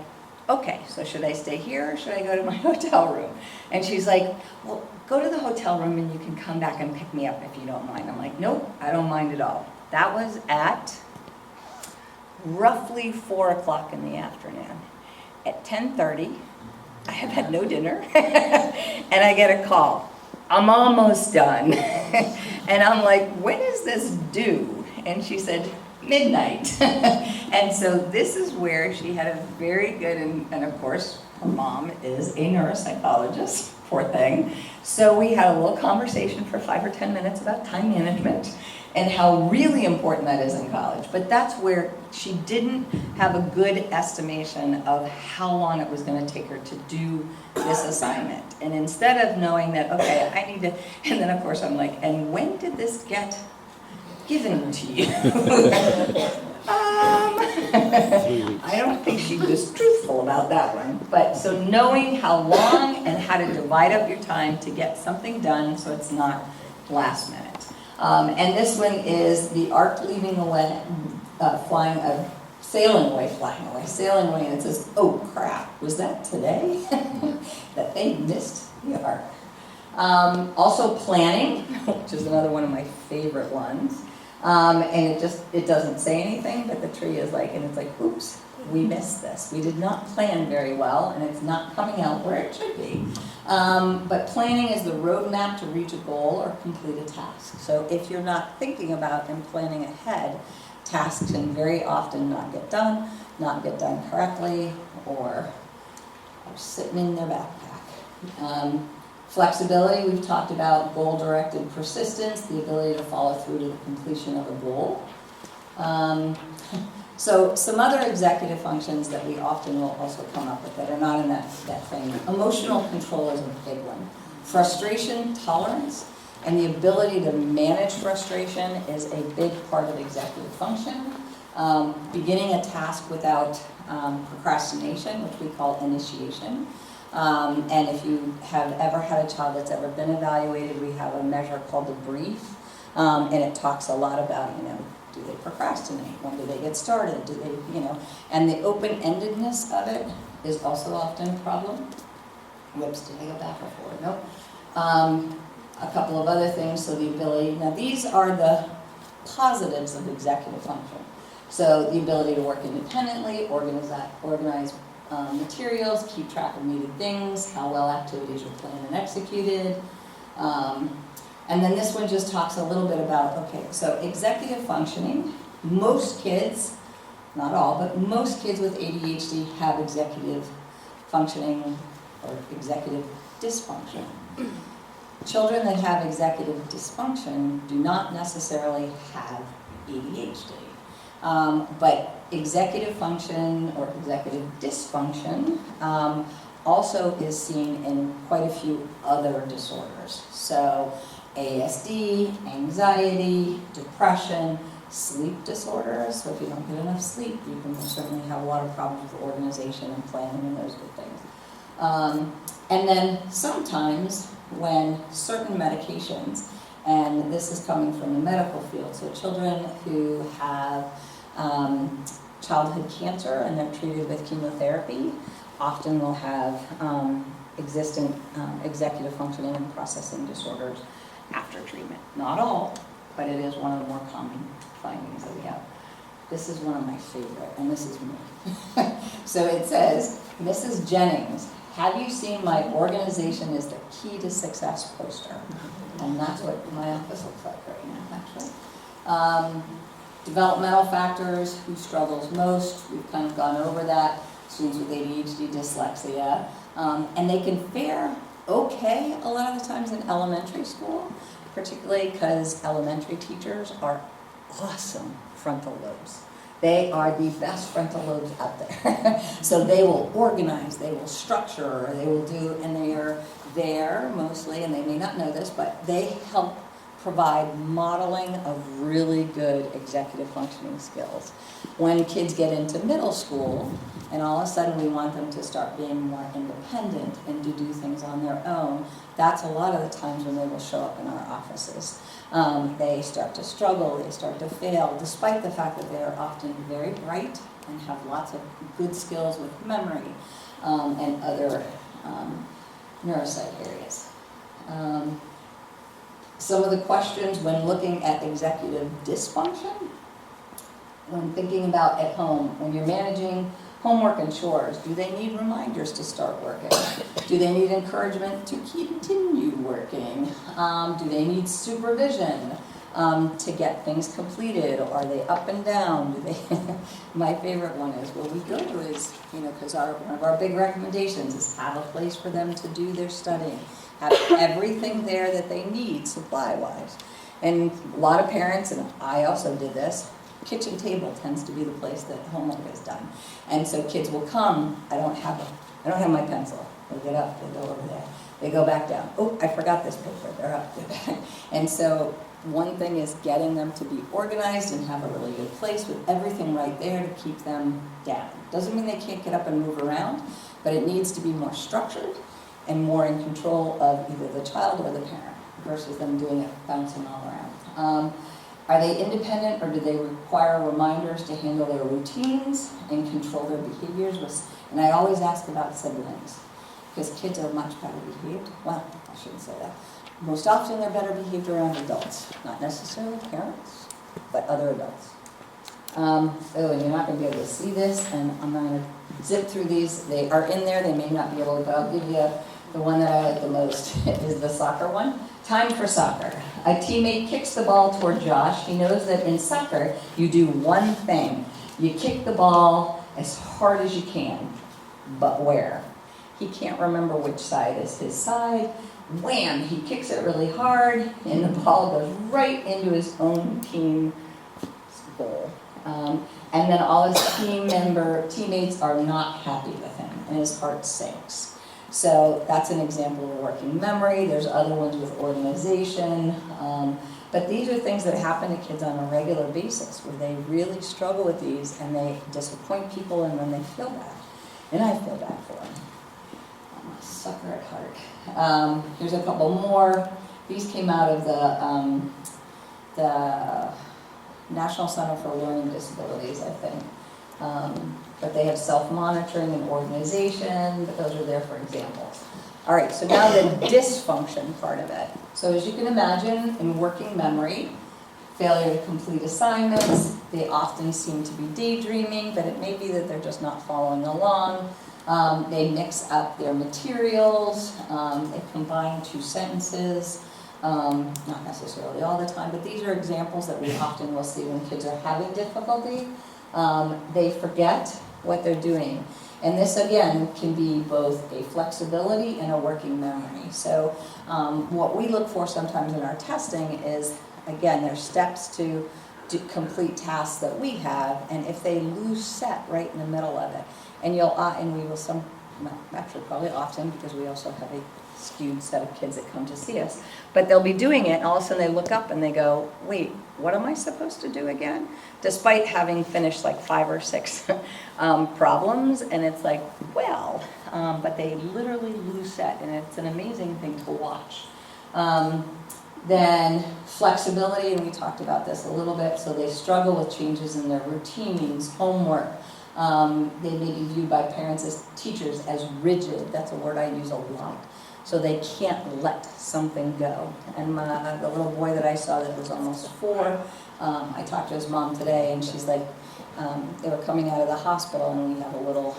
okay, so should I stay here or should I go to my hotel room? And she's like, well, go to the hotel room and you can come back and pick me up if you don't mind. I'm like, nope, I don't mind at all. That was at roughly 4 o'clock in the afternoon. At 10:30, I have had no dinner, and I get a call. I'm almost done. And I'm like, when is this due? And she said, midnight. And so this is where she had a very good, and of course, her mom is a neuropsychologist, poor thing. So we had a little conversation for 5 or 10 minutes about time management and how really important that is in college. But that's where she didn't have a good estimation of how long it was going to take her to do this assignment. And instead of knowing that, okay, I need to, and then of course I'm like, and when did this get given to you? I don't think she was truthful about that one. But so knowing how long and how to divide up your time to get something done so it's not last minute. And this one is the arc leaving away, sailing away, and it says, oh crap, was that today? That they missed the arc. Also planning, which is another one of my favorite ones. And it doesn't say anything, but the tree is like, and it's like, oops, we missed this. We did not plan very well, and it's not coming out where it should be. But planning is the roadmap to reach a goal or complete a task. So if you're not thinking about and planning ahead, tasks can very often not get done correctly, or are sitting in their backpack. Flexibility, we've talked about goal-directed persistence, the ability to follow through to the completion of a goal. So some other executive functions that we often will also come up with that are not in that thing. Emotional control is a big one. Frustration tolerance and the ability to manage frustration is a big part of executive function. Beginning a task without procrastination, which we call initiation. And if you have ever had a child that's ever been evaluated, we have a measure called the brief, and it talks a lot about, do they procrastinate? When do they get started? Do they, and the open-endedness of it is also often a problem. Whoops, did I go back or forward? Nope. A couple of other things, so the ability, now these are the positives of executive function. So the ability to work independently, organize materials, keep track of needed things, how well activities are planned and executed. And then this one just talks a little bit about, okay, so executive functioning, most kids, not all, but most kids with ADHD have executive functioning or executive dysfunction. Children that have executive dysfunction do not necessarily have ADHD. But executive function or executive dysfunction also is seen in quite a few other disorders. So ASD, anxiety, depression, sleep disorders. So if you don't get enough sleep, you can certainly have a lot of problems with organization and planning and those good things. And then sometimes when certain medications, and this is coming from the medical field, so children who have childhood cancer and they're treated with chemotherapy often will have existing executive functioning and processing disorders after treatment. Not all, but it is one of the more common findings that we have. This is one of my favorite, and this is me. So it says, Mrs. Jennings, have you seen my organization is the key to success poster? And that's what my office looks like right now, actually. Developmental factors, who struggles most, we've kind of gone over that. Students with ADHD, dyslexia, and they can fare okay a lot of the times in elementary school, particularly because elementary teachers are awesome frontal lobes. They are the best frontal lobes out there. So they will organize, they will structure, they will do, and they are there mostly, and they may not know this, but they help provide modeling of really good executive functioning skills. When kids get into middle school, and all of a sudden we want them to start being more independent and to do things on their own, that's a lot of the times when they will show up in our offices. They start to struggle, they start to fail, despite the fact that they are often very bright and have lots of good skills with memory and other neuropsych areas. Some of the questions when looking at executive dysfunction, when thinking about at home, when you're managing homework and chores, do they need reminders to start working? Do they need encouragement to continue working? Do they need supervision to get things completed? Are they up and down? Do they? My favorite one is, what we go to is, because one of our big recommendations is have a place for them to do their studying. Have everything there that they need supply-wise. And a lot of parents, and I also did this, kitchen table tends to be the place that homework is done. And so kids will come, I don't have my pencil. They get up, they go over there. They go back down. Oh, I forgot this paper, they're up, they're back. And so one thing is getting them to be organized and have a really good place with everything right there to keep them down. Doesn't mean they can't get up and move around, but it needs to be more structured and more in control of either the child or the parent versus them doing it bouncing all around. Are they independent, or do they require reminders to handle their routines and control their behaviors? And I always ask about siblings, because kids are much better behaved. Well, I shouldn't say that. Most often they're better behaved around adults, not necessarily parents, but other adults. And you're not going to be able to see this, and I'm going to zip through these. They are in there, they may not be able to, but I'll give you the one that I like the most is the soccer one. Time for soccer. A teammate kicks the ball toward Josh. He knows that in soccer, you do one thing. You kick the ball as hard as you can, but where? He can't remember which side is his side. Wham! He kicks it really hard, and the ball goes right into his own team goal. And then all his teammates are not happy with him, and his heart sinks. So that's an example of working memory. There's other ones with organization. But these are things that happen to kids on a regular basis where they really struggle with these and they disappoint people, and then they feel bad. And I feel bad for them. I'm a sucker at heart. Here's a couple more. These came out of the National Center for Learning Disabilities, I think. But they have self-monitoring and organization, but those are there for examples. All right, so now the dysfunction part of it. So as you can imagine, in working memory, failure to complete assignments, they often seem to be daydreaming, but it may be that they're just not following along. They mix up their materials, they combine two sentences, not necessarily all the time, but these are examples that we often will see when kids are having difficulty. They forget what they're doing. And this, again, can be both a flexibility and a working memory. So what we look for sometimes in our testing is, again, there's steps to complete tasks that we have, and if they lose set right in the middle of it, and we will actually probably often, because we also have a skewed set of kids that come to see us, but they'll be doing it, and all of a sudden they look up and they go, wait, what am I supposed to do again? Despite having finished like 5 or 6 problems, and it's like, well, but they literally lose set, and it's an amazing thing to watch. Then flexibility, and we talked about this a little bit, so they struggle with changes in their routines, homework. They may be viewed by parents as teachers as rigid. That's a word I use a lot. So they can't let something go. And the little boy that I saw that was almost 4, I talked to his mom today, and she's like, they were coming out of the hospital, and we have a little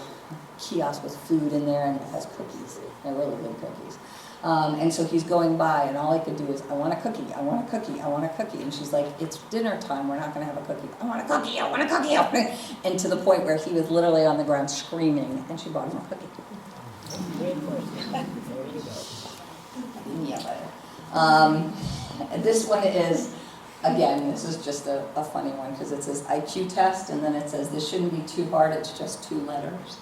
kiosk with food in there, and it has cookies. They're really good cookies. And so he's going by, and all he could do is, I want a cookie, I want a cookie, I want a cookie. And she's like, it's dinner time, we're not going to have a cookie. I want a cookie, I want a cookie. And to the point where he was literally on the ground screaming, and she brought him a cookie. This one is, again, this is just a funny one, because it says IQ test, and then it says this shouldn't be too hard, it's just 2 letters.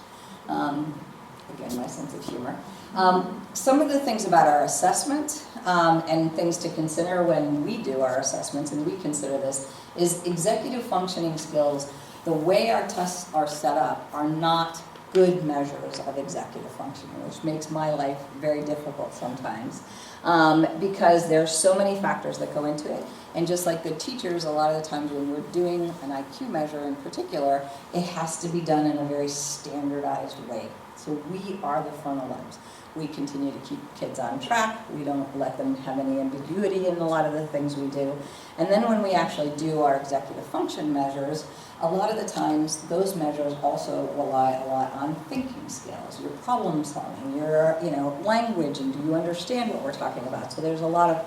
Again, my sense of humor. Some of the things about our assessment, and things to consider when we do our assessments, and we consider this, is executive functioning skills. The way our tests are set up are not good measures of executive functioning, which makes my life very difficult sometimes, because there's so many factors that go into it. And just like the teachers, a lot of the times when we're doing an IQ measure in particular, it has to be done in a very standardized way. So we are the frontal lobes. We continue to keep kids on track. We don't let them have any ambiguity in a lot of the things we do. And then when we actually do our executive function measures, a lot of the times those measures also rely a lot on thinking skills, your problem solving, your language, and do you understand what we're talking about? So there's a lot of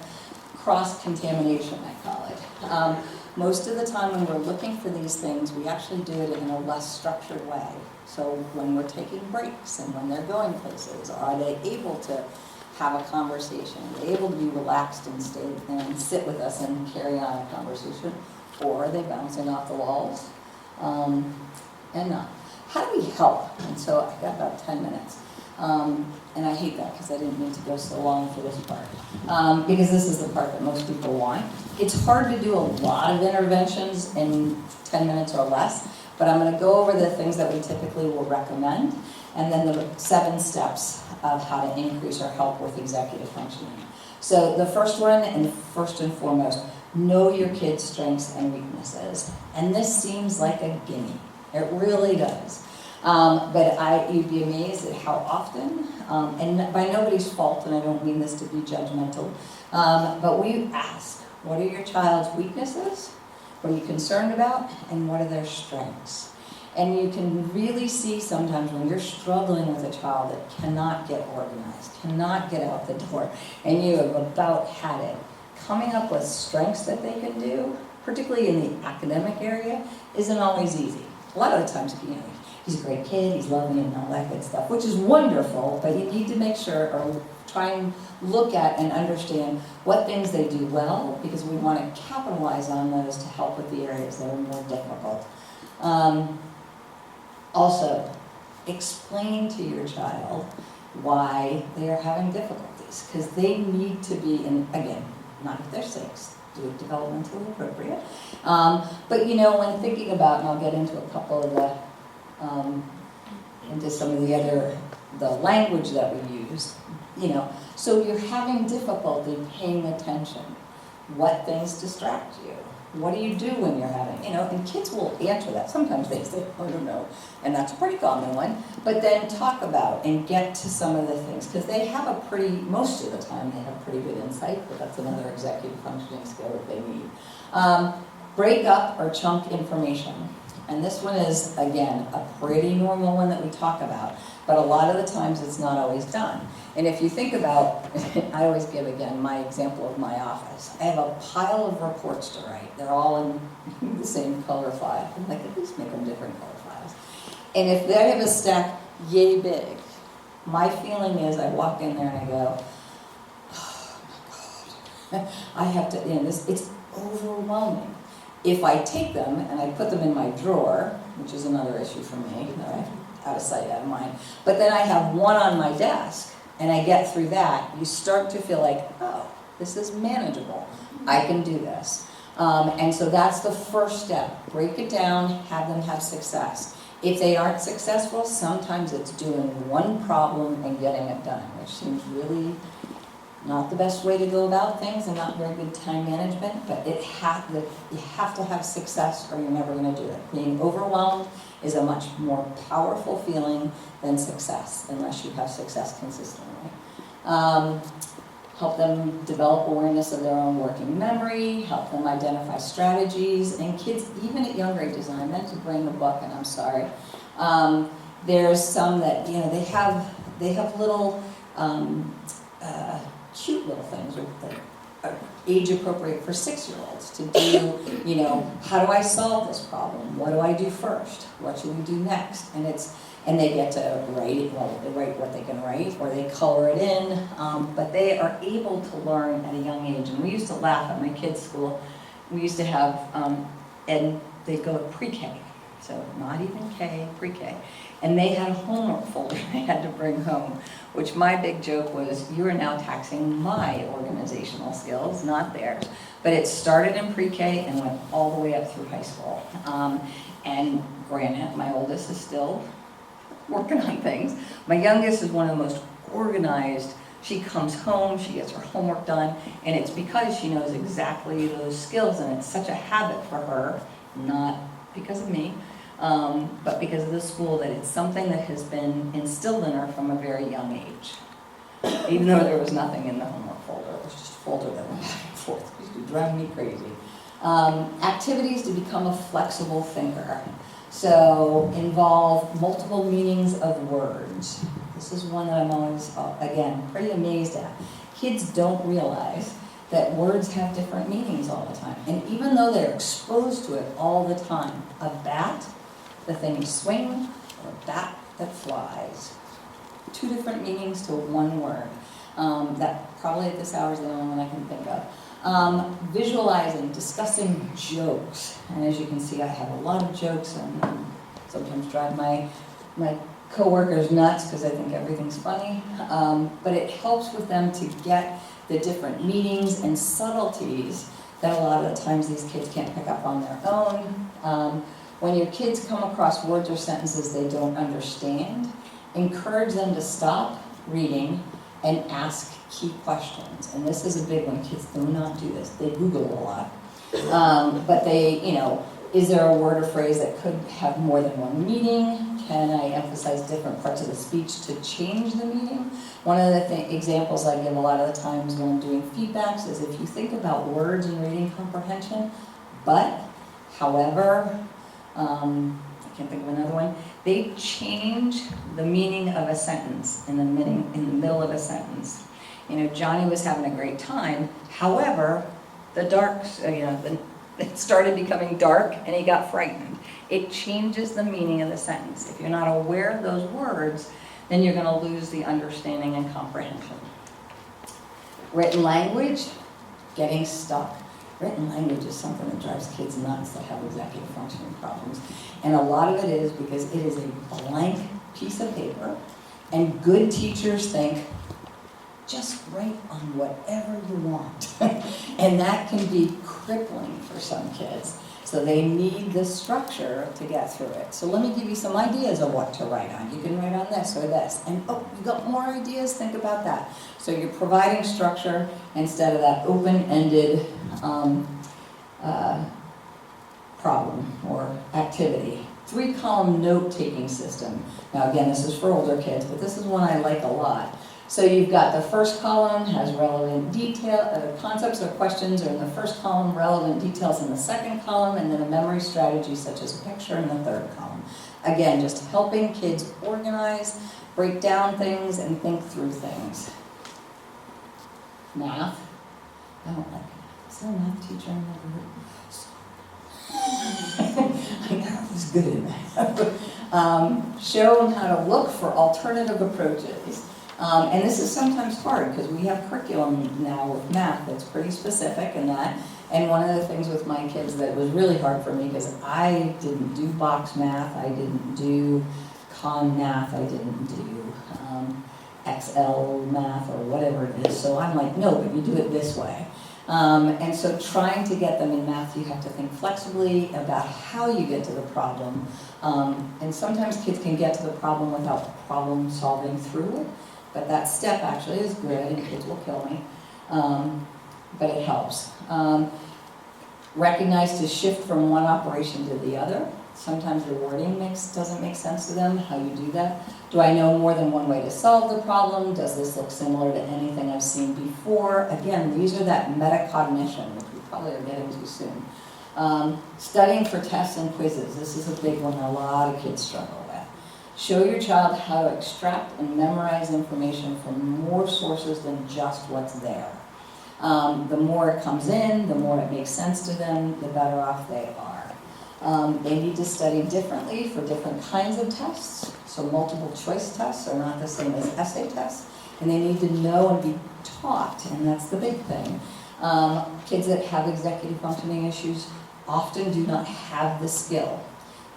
cross-contamination, I call it. Most of the time when we're looking for these things, we actually do it in a less structured way. So when we're taking breaks and when they're going places, are they able to have a conversation? Are they able to be relaxed and stay and sit with us and carry on a conversation? Or are they bouncing off the walls? And not. How do we help? And so I've got about 10 minutes. And I hate that because I didn't mean to go so long for this part. Because this is the part that most people want. It's hard to do a lot of interventions in 10 minutes or less, but I'm going to go over the things that we typically will recommend, and then the 7 steps of how to increase or help with executive functioning. So the first one, and first and foremost, know your kid's strengths and weaknesses. And this seems like a gimme. It really does. But you'd be amazed at how often, and by nobody's fault, and I don't mean this to be judgmental, but we ask, what are your child's weaknesses? What are you concerned about? And what are their strengths? And you can really see sometimes when you're struggling with a child that cannot get organized, cannot get out the door, and you have about had it, coming up with strengths that they can do, particularly in the academic area, isn't always easy. A lot of the times, he's a great kid, he's loving and all that good stuff, which is wonderful, but you need to make sure, or try and look at and understand what things they do well, because we want to capitalize on those to help with the areas that are more difficult. Also, explain to your child why they are having difficulties, because they need to be, again, not if they're 6, do it developmentally appropriate. But when thinking about, and I'll get into a couple of into some of the language that we use, so you're having difficulty paying attention. What things distract you? What do you do when you're having, and kids will answer that. Sometimes they say, I don't know, and that's a pretty common one. But then talk about and get to some of the things, because they have most of the time, they have pretty good insight, but that's another executive functioning skill that they need. Break up or chunk information. And this one is, again, a pretty normal one that we talk about, but a lot of the times it's not always done. And if you think about, I always give, again, my example of my office. I have a pile of reports to write. They're all in the same color file. I'm like, at least make them different color files. And if they have a stack yay big, my feeling is I walk in there and I go, oh my God, I have to, it's overwhelming. If I take them and I put them in my drawer, which is another issue for me, out of sight, out of mind, but then I have one on my desk, and I get through that, you start to feel like, oh, this is manageable. I can do this. And so that's the first step. Break it down, have them have success. If they aren't successful, sometimes it's doing one problem and getting it done, which seems really not the best way to go about things and not very good time management, but you have to have success or you're never going to do it. Being overwhelmed is a much more powerful feeling than success, unless you have success consistently. Help them develop awareness of their own working memory, help them identify strategies, and kids, even at younger ages, and I meant to bring the book, and I'm sorry, there's some that, they have little, cute little things that are age appropriate for 6-year-olds to do, how do I solve this problem? What do I do first? What should we do next? And they get to write it, well, they write what they can write, or they color it in, but they are able to learn at a young age. And we used to laugh at my kids' school. We used to have, and they'd go to pre-K. so not even K, pre-K. And they had a homework folder they had to bring home, which my big joke was, you are now taxing my organizational skills, not theirs. But it started in pre-K and went all the way up through high school. And granted, my oldest is still working on things. My youngest is one of the most organized. She comes home, she gets her homework done, and it's because she knows exactly those skills, and it's such a habit for her, not because of me, but because of the school, that it's something that has been instilled in her from a very young age. Even though there was nothing in the homework folder, it was just a folder that went back and forth. It used to drive me crazy. Activities to become a flexible thinker. So involve multiple meanings of words. This is one that I'm always, again, pretty amazed at. Kids don't realize that words have different meanings all the time. And even though they're exposed to it all the time, a bat, the thing you swing, or a bat that flies. 2 different meanings to one word. That probably at this hour is the only one I can think of. Visualizing, discussing jokes. And as you can see, I have a lot of jokes, and sometimes drive my coworkers nuts because I think everything's funny. But it helps with them to get the different meanings and subtleties that a lot of the times these kids can't pick up on their own. When your kids come across words or sentences they don't understand, encourage them to stop reading and ask key questions. And this is a big one. Kids do not do this. They Google a lot. But they, is there a word or phrase that could have more than one meaning? Can I emphasize different parts of the speech to change the meaning? One of the examples I give a lot of the times when I'm doing feedbacks is if you think about words and reading comprehension, but, however, I can't think of another one, they change the meaning of a sentence in the middle of a sentence. Johnny was having a great time, however, it started becoming dark and he got frightened. It changes the meaning of the sentence. If you're not aware of those words, then you're going to lose the understanding and comprehension. Written language, getting stuck. Written language is something that drives kids nuts that have executive functioning problems. And a lot of it is because it is a blank piece of paper, and good teachers think, just write on whatever you want. And that can be crippling for some kids. So they need the structure to get through it. So let me give you some ideas of what to write on. You can write on this or this. And you got more ideas? Think about that. So you're providing structure instead of that open-ended problem or activity. 3-column note-taking system. Now again, this is for older kids, but this is one I like a lot. So you've got the first column has relevant detail, concepts or questions are in the first column, relevant details in the second column, and then a memory strategy such as a picture in the third column. Again, just helping kids organize, break down things, and think through things. Math. I don't like math. Is there a math teacher in the group? I was good at math. Show them how to look for alternative approaches. And this is sometimes hard because we have curriculum now with math that's pretty specific in that. And one of the things with my kids that was really hard for me because I didn't do box math, I didn't do con math, I didn't do XL math or whatever it is. So I'm like, no, but you do it this way. And so trying to get them in math, you have to think flexibly about how you get to the problem. And sometimes kids can get to the problem without problem solving through it. But that step actually is good, and kids will kill me, but it helps. Recognize to shift from one operation to the other. Sometimes the wording doesn't make sense to them, how you do that. Do I know more than one way to solve the problem? Does this look similar to anything I've seen before? Again, these are that metacognition, which we probably are getting to soon. Studying for tests and quizzes. This is a big one a lot of kids struggle with. Show your child how to extract and memorize information from more sources than just what's there. The more it comes in, the more it makes sense to them, the better off they are. They need to study differently for different kinds of tests. So multiple choice tests are not the same as essay tests. And they need to know and be taught, and that's the big thing. Kids that have executive functioning issues often do not have the skill.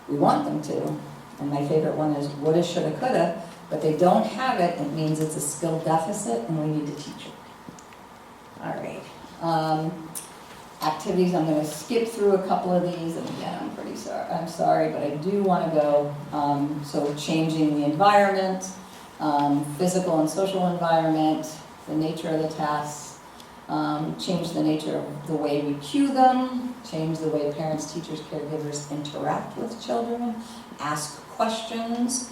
We want them to. And my favorite one is woulda, shoulda, coulda, but they don't have it, it means it's a skill deficit and we need to teach it. All right. Activities, I'm going to skip through a couple of these, and again, I'm sorry, but I do want to go. So changing the environment, physical and social environment, the nature of the tasks, change the nature of the way we cue them, change the way parents, teachers, caregivers interact with children, ask questions.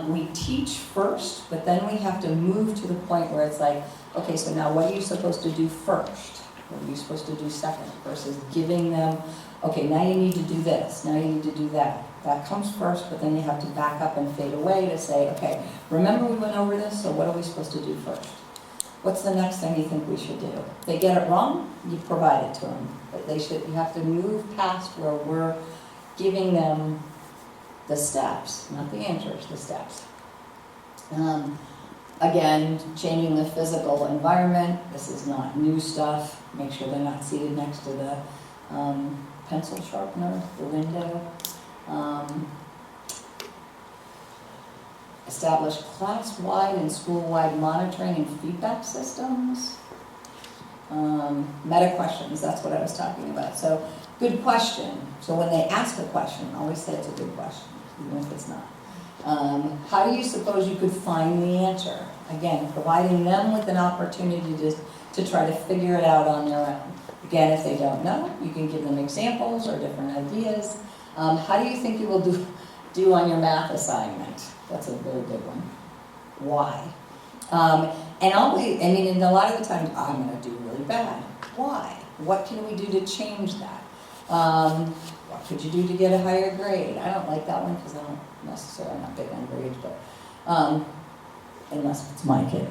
We teach first, but then we have to move to the point where it's like, okay, so now what are you supposed to do first? What are you supposed to do second? Versus giving them, okay, now you need to do this, now you need to do that. That comes first, but then you have to back up and fade away to say, okay, remember we went over this, so what are we supposed to do first? What's the next thing you think we should do? If they get it wrong, you provide it to them. But you have to move past where we're giving them the steps, not the answers, the steps. Again, changing the physical environment. This is not new stuff. Make sure they're not seated next to the pencil sharpener, the window. Establish class-wide and school-wide monitoring and feedback systems. Meta questions, that's what I was talking about. So, good question. So when they ask a question, always say it's a good question, even if it's not. How do you suppose you could find the answer? Again, providing them with an opportunity to try to figure it out on their own. Again, if they don't know, you can give them examples or different ideas. How do you think you will do on your math assignment? That's a very good one. Why? And always, I mean, and a lot of the times, I'm going to do really bad. Why? What can we do to change that? What could you do to get a higher grade? I don't like that one because I don't necessarily, I'm not big on grades, but unless it's my kid.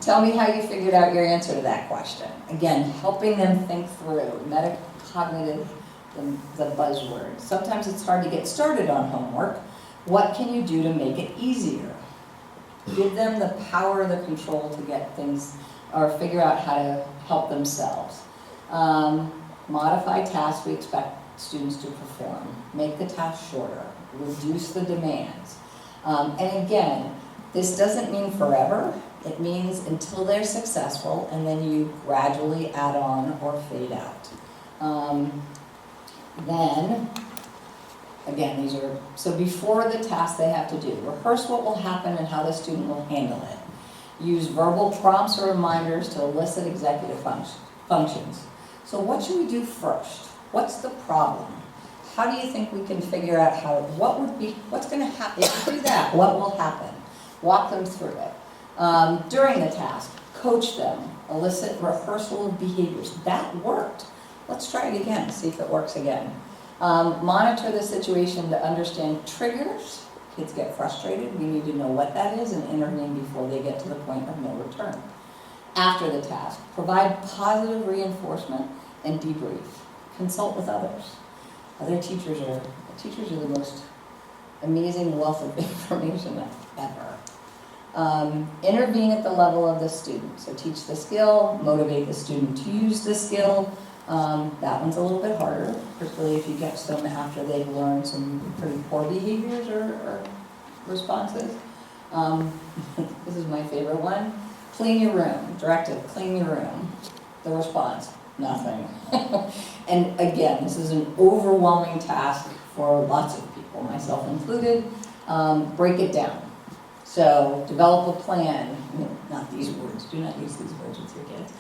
Tell me how you figured out your answer to that question. Again, helping them think through, metacognitive, the buzzword. Sometimes it's hard to get started on homework. What can you do to make it easier? Give them the power, the control to get things, or figure out how to help themselves. Modify tasks we expect students to perform. Make the task shorter. Reduce the demands. And again, this doesn't mean forever. It means until they're successful, and then you gradually add on or fade out. Then, again, these are, so before the task they have to do, rehearse what will happen and how the student will handle it. Use verbal prompts or reminders to elicit executive functions. So what should we do first? What's the problem? How do you think we can figure out what's going to happen? If you do that, what will happen? Walk them through it. During the task, coach them, elicit rehearsal of behaviors. That worked. Let's try it again, see if it works again. Monitor the situation to understand triggers. Kids get frustrated. We need to know what that is and intervene before they get to the point of no return. After the task, provide positive reinforcement and debrief. Consult with others. Other teachers are the most amazing wealth of information ever. Intervene at the level of the student. So teach the skill, motivate the student to use the skill. That one's a little bit harder, particularly if you get them after they've learned some pretty poor behaviors or responses. This is my favorite one. Clean your room. Directive, clean your room. The response, nothing. And again, this is an overwhelming task for lots of people, myself included. Break it down. So develop a plan. Not these words. Do not use these words with your kids.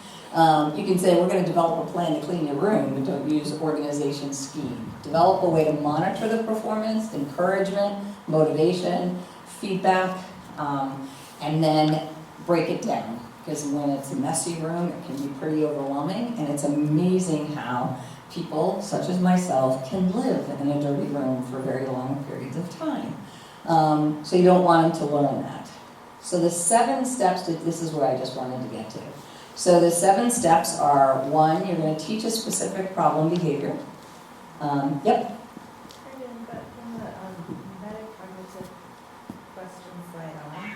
You can say, we're going to develop a plan to clean your room, but don't use organization scheme. Develop a way to monitor the performance, encouragement, motivation, feedback, and then break it down. Because when it's a messy room, it can be pretty overwhelming, and it's amazing how people, such as myself, can live in a dirty room for very long periods of time. So you don't want them to learn that. So the 7 steps, this is where I just wanted to get to. So the 7 steps are, 1, you're going to teach a specific problem behavior. Yep. But from the metacognitive question slide on,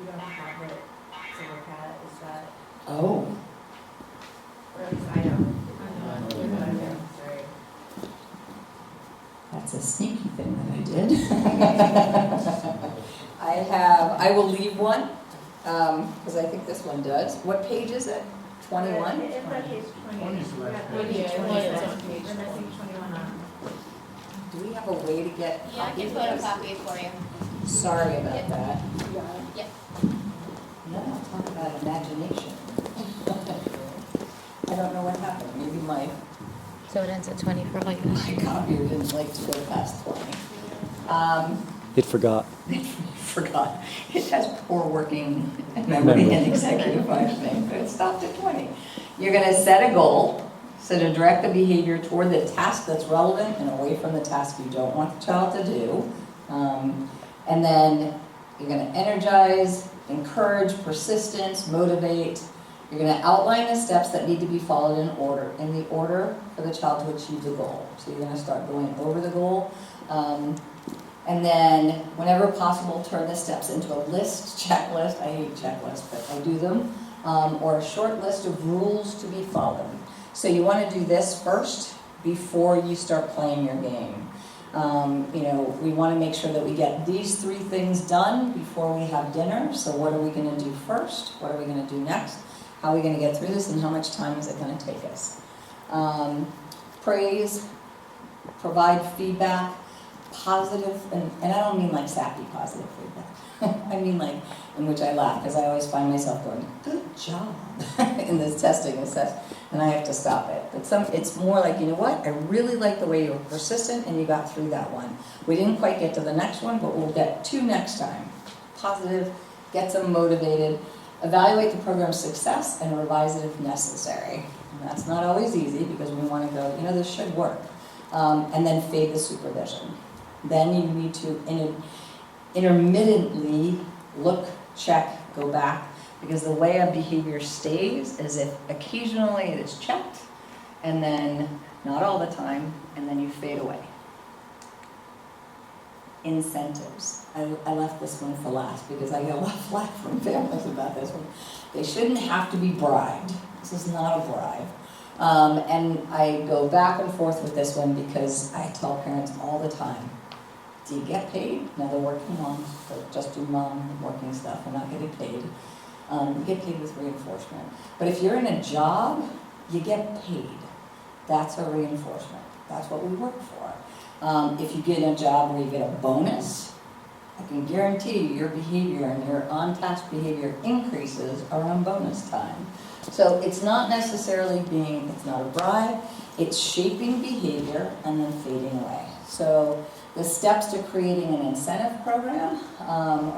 you don't have it to look at, is that, Oh. or at least I don't. Sorry. That's That's a sneaky thing that I did. I will leave one, because I think this one does. What page is it? 21? It's on page 20. It's We got on page 20. page We're missing 21 on. Do we have a way to get Yeah, I copies can of this? photocopy it for you. Sorry about Yep. that. Yep. No, talk about imagination. I don't know what happened. Maybe my So it ends at 20 for like copier didn't like to go past 20. It forgot. Forgot. It has poor working memory and executive functioning, but it stopped at 20. You're going to set a goal, so to direct the behavior toward the task that's relevant and away from the task you don't want the child to do. And then you're going to energize, encourage, persistence, motivate. You're going to outline the steps that need to be followed in the order for the child to achieve the goal. So you're going to start going over the goal. And then, whenever possible, turn the steps into a list, checklist. I hate checklists, but I do them. Or a short list of rules to be followed. So you want to do this first before you start playing your game. We want to make sure that we get these 3 things done before we have dinner. So what are we going to do first? What are we going to do next? How are we going to get through this, and how much time is it going to take us? Praise, provide feedback, positive, and I don't mean like sappy positive feedback. I mean like in which I laugh, because I always find myself going, good job, in this testing assessment, and I have to stop it. But it's more like, you know what, I really like the way you were persistent and you got through that one. We didn't quite get to the next one, but we'll get 2 next time. Positive, gets them motivated, evaluate the program's success, and revise it if necessary. And that's not always easy, because we want to go, this should work. And then fade the supervision. Then you need to intermittently look, check, go back, because the way a behavior stays is if occasionally it is checked, and then not all the time, and then you fade away. Incentives. I left this one for last because I get a lot of flack from families about this one. They shouldn't have to be bribed. This is not a bribe. And I go back and forth with this one because I tell parents all the time, do you get paid? Now they're working moms, so just do mom working stuff. We're not getting paid. You get paid with reinforcement. But if you're in a job, you get paid. That's a reinforcement. That's what we work for. If you get a job where you get a bonus, I can guarantee you your behavior and your on-task behavior increases around bonus time. So it's not necessarily it's not a bribe, it's shaping behavior and then fading away. So the steps to creating an incentive program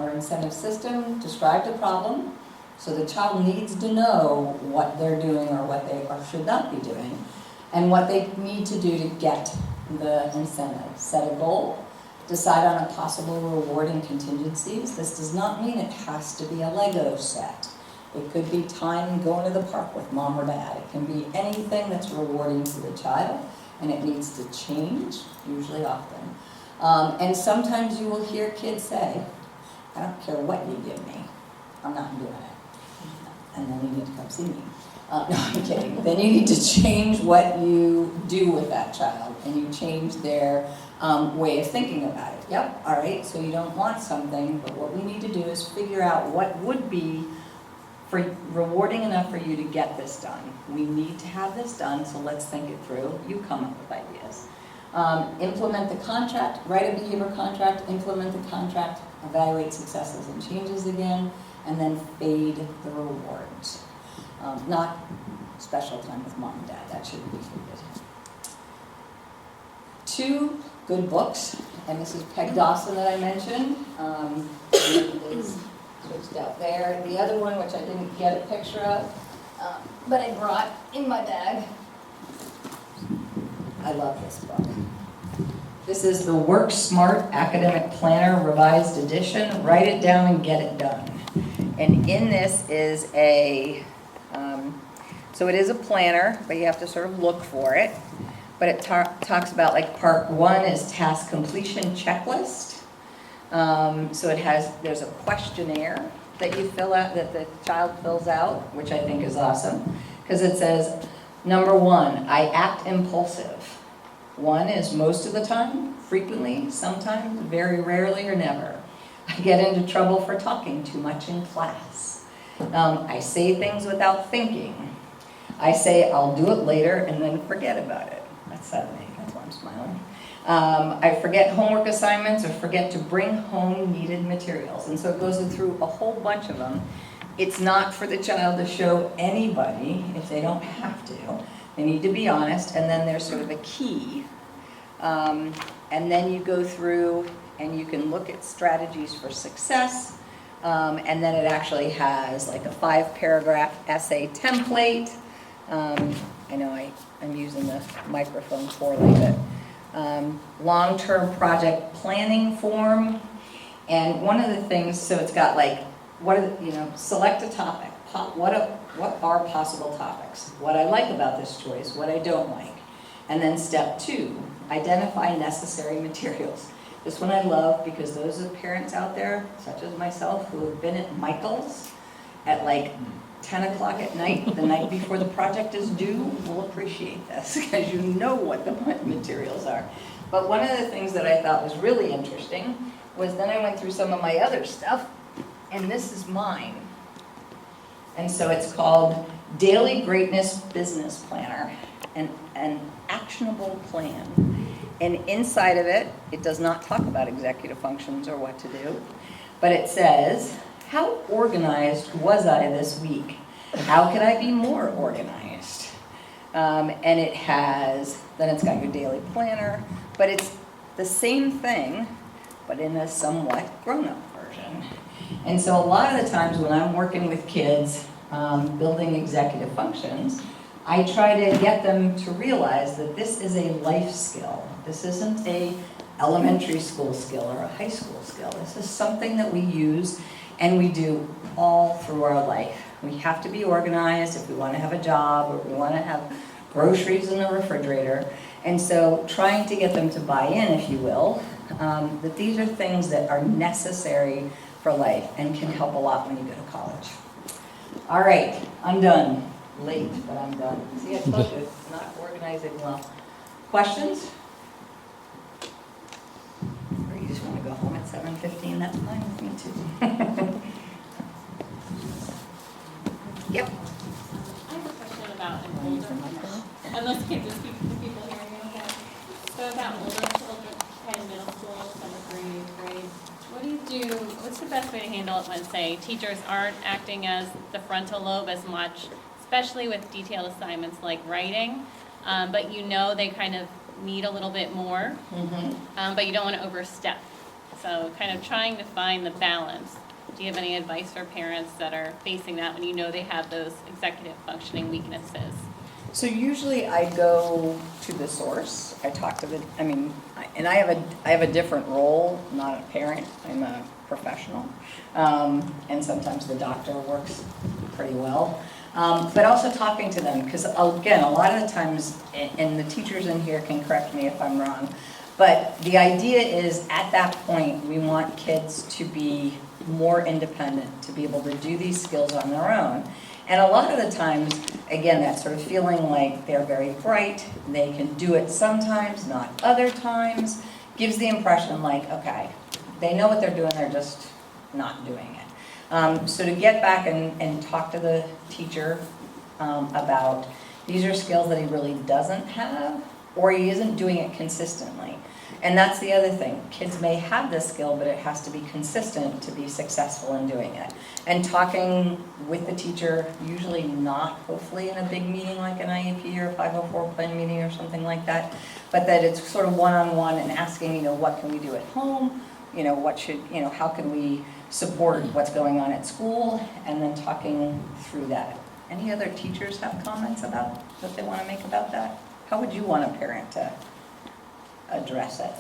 or incentive system: describe the problem. So the child needs to know what they're doing or what they should not be doing, and what they need to do to get the incentive. Set a goal. Decide on a possible reward and contingencies. This does not mean it has to be a Lego set. It could be time going to the park with mom or dad. It can be anything that's rewarding to the child, and it needs to change, usually often. And sometimes you will hear kids say, I don't care what you give me, I'm not doing it. And then you need to come see me. No, I'm kidding. Then you need to change what you do with that child, and you change their way of thinking about it. Yep, all right, so you don't want something, but what we need to do is figure out what would be rewarding enough for you to get this done. We need to have this done, so let's think it through. You come up with ideas. Implement the contract, write a behavior contract, implement the contract, evaluate successes and changes again, and then fade the rewards. Not special time with mom and dad, that shouldn't be faded. 2 good books, and this is Peg Dawson that I mentioned. It is switched out there. The other one, which I didn't get a picture of, but I brought in my bag. I love this book. This is the Work Smart Academic Planner Revised Edition. Write it down and get it done. And in this is so it is a planner, but you have to sort of look for it. But it talks about, like, part 1 is task completion checklist. So there's a questionnaire that you fill out, that the child fills out, which I think is awesome. Because it says, number 1, I act impulsive. One is most of the time, frequently, sometimes, very rarely, or never. I get into trouble for talking too much in class. I say things without thinking. I say I'll do it later and then forget about it. That's sad to me, that's why I'm smiling. I forget homework assignments or forget to bring home needed materials. And so it goes through a whole bunch of them. It's not for the child to show anybody if they don't have to. They need to be honest, and then there's sort of a key. And then you go through and you can look at strategies for success. And then it actually has like a 5-paragraph essay template. I know I'm using the microphone poorly, but long-term project planning form. And one of the things, so it's got like, select a topic. What are possible topics? What I like about this choice, what I don't like. And then step 2, identify necessary materials. This one I love because those are parents out there, such as myself, who have been at Michael's at like 10 o'clock at night, the night before the project is due, will appreciate this because you know what the materials are. But one of the things that I thought was really interesting was then I went through some of my other stuff, and this is mine. And so it's called Daily Greatness Business Planner, an actionable plan. And inside of it, it does not talk about executive functions or what to do, but it says, how organized was I this week? How could I be more organized? And it has, then it's got your daily planner, but it's the same thing, but in a somewhat grown-up version. And so a lot of the times when I'm working with kids, building executive functions, I try to get them to realize that this is a life skill. This isn't a elementary school skill or a high school skill. This is something that we use and we do all through our life. We have to be organized if we want to have a job or we want to have groceries in the refrigerator. And so trying to get them to buy in, if you will, that these are things that are necessary for life and can help a lot when you go to college. All right, I'm done. Late, but I'm done. See, I told you, it's not organizing well. Questions? Or you just want to go home at 7:15? That's fine with me too. Yep. I have a question about an older, unless kids just people hearing me okay. So about older children, kind of middle school, 7th grade, 8th grade. What do you do, what's the best way to handle it when, say, teachers aren't acting as the frontal lobe as much, especially with detailed assignments like writing, but you know they kind of need a little bit more, but you don't want to overstep. So kind of trying to find the balance. Do you have any advice for parents that are facing that when you know they have those executive functioning weaknesses? So usually I go to the source. I talk to the, and I have a different role, not a parent. I'm a professional, and sometimes the doctor works pretty well. But also talking to them, because again, a lot of the times, and the teachers in here can correct me if I'm wrong, but the idea is at that point we want kids to be more independent, to be able to do these skills on their own. And a lot of the times, again, that sort of feeling like they're very bright, they can do it sometimes, not other times, gives the impression like, okay, they know what they're doing, they're just not doing it. So to get back and talk to the teacher about these are skills that he really doesn't have, or he isn't doing it consistently. And that's the other thing. Kids may have this skill, but it has to be consistent to be successful in doing it. And talking with the teacher, usually not hopefully in a big meeting like an IEP or a 504 plan meeting or something like that, but that it's sort of one-on-one and asking, what can we do at home? How can we support what's going on at school? And then talking through that. Any other teachers have comments about what they want to make about that? How would you want a parent to address it?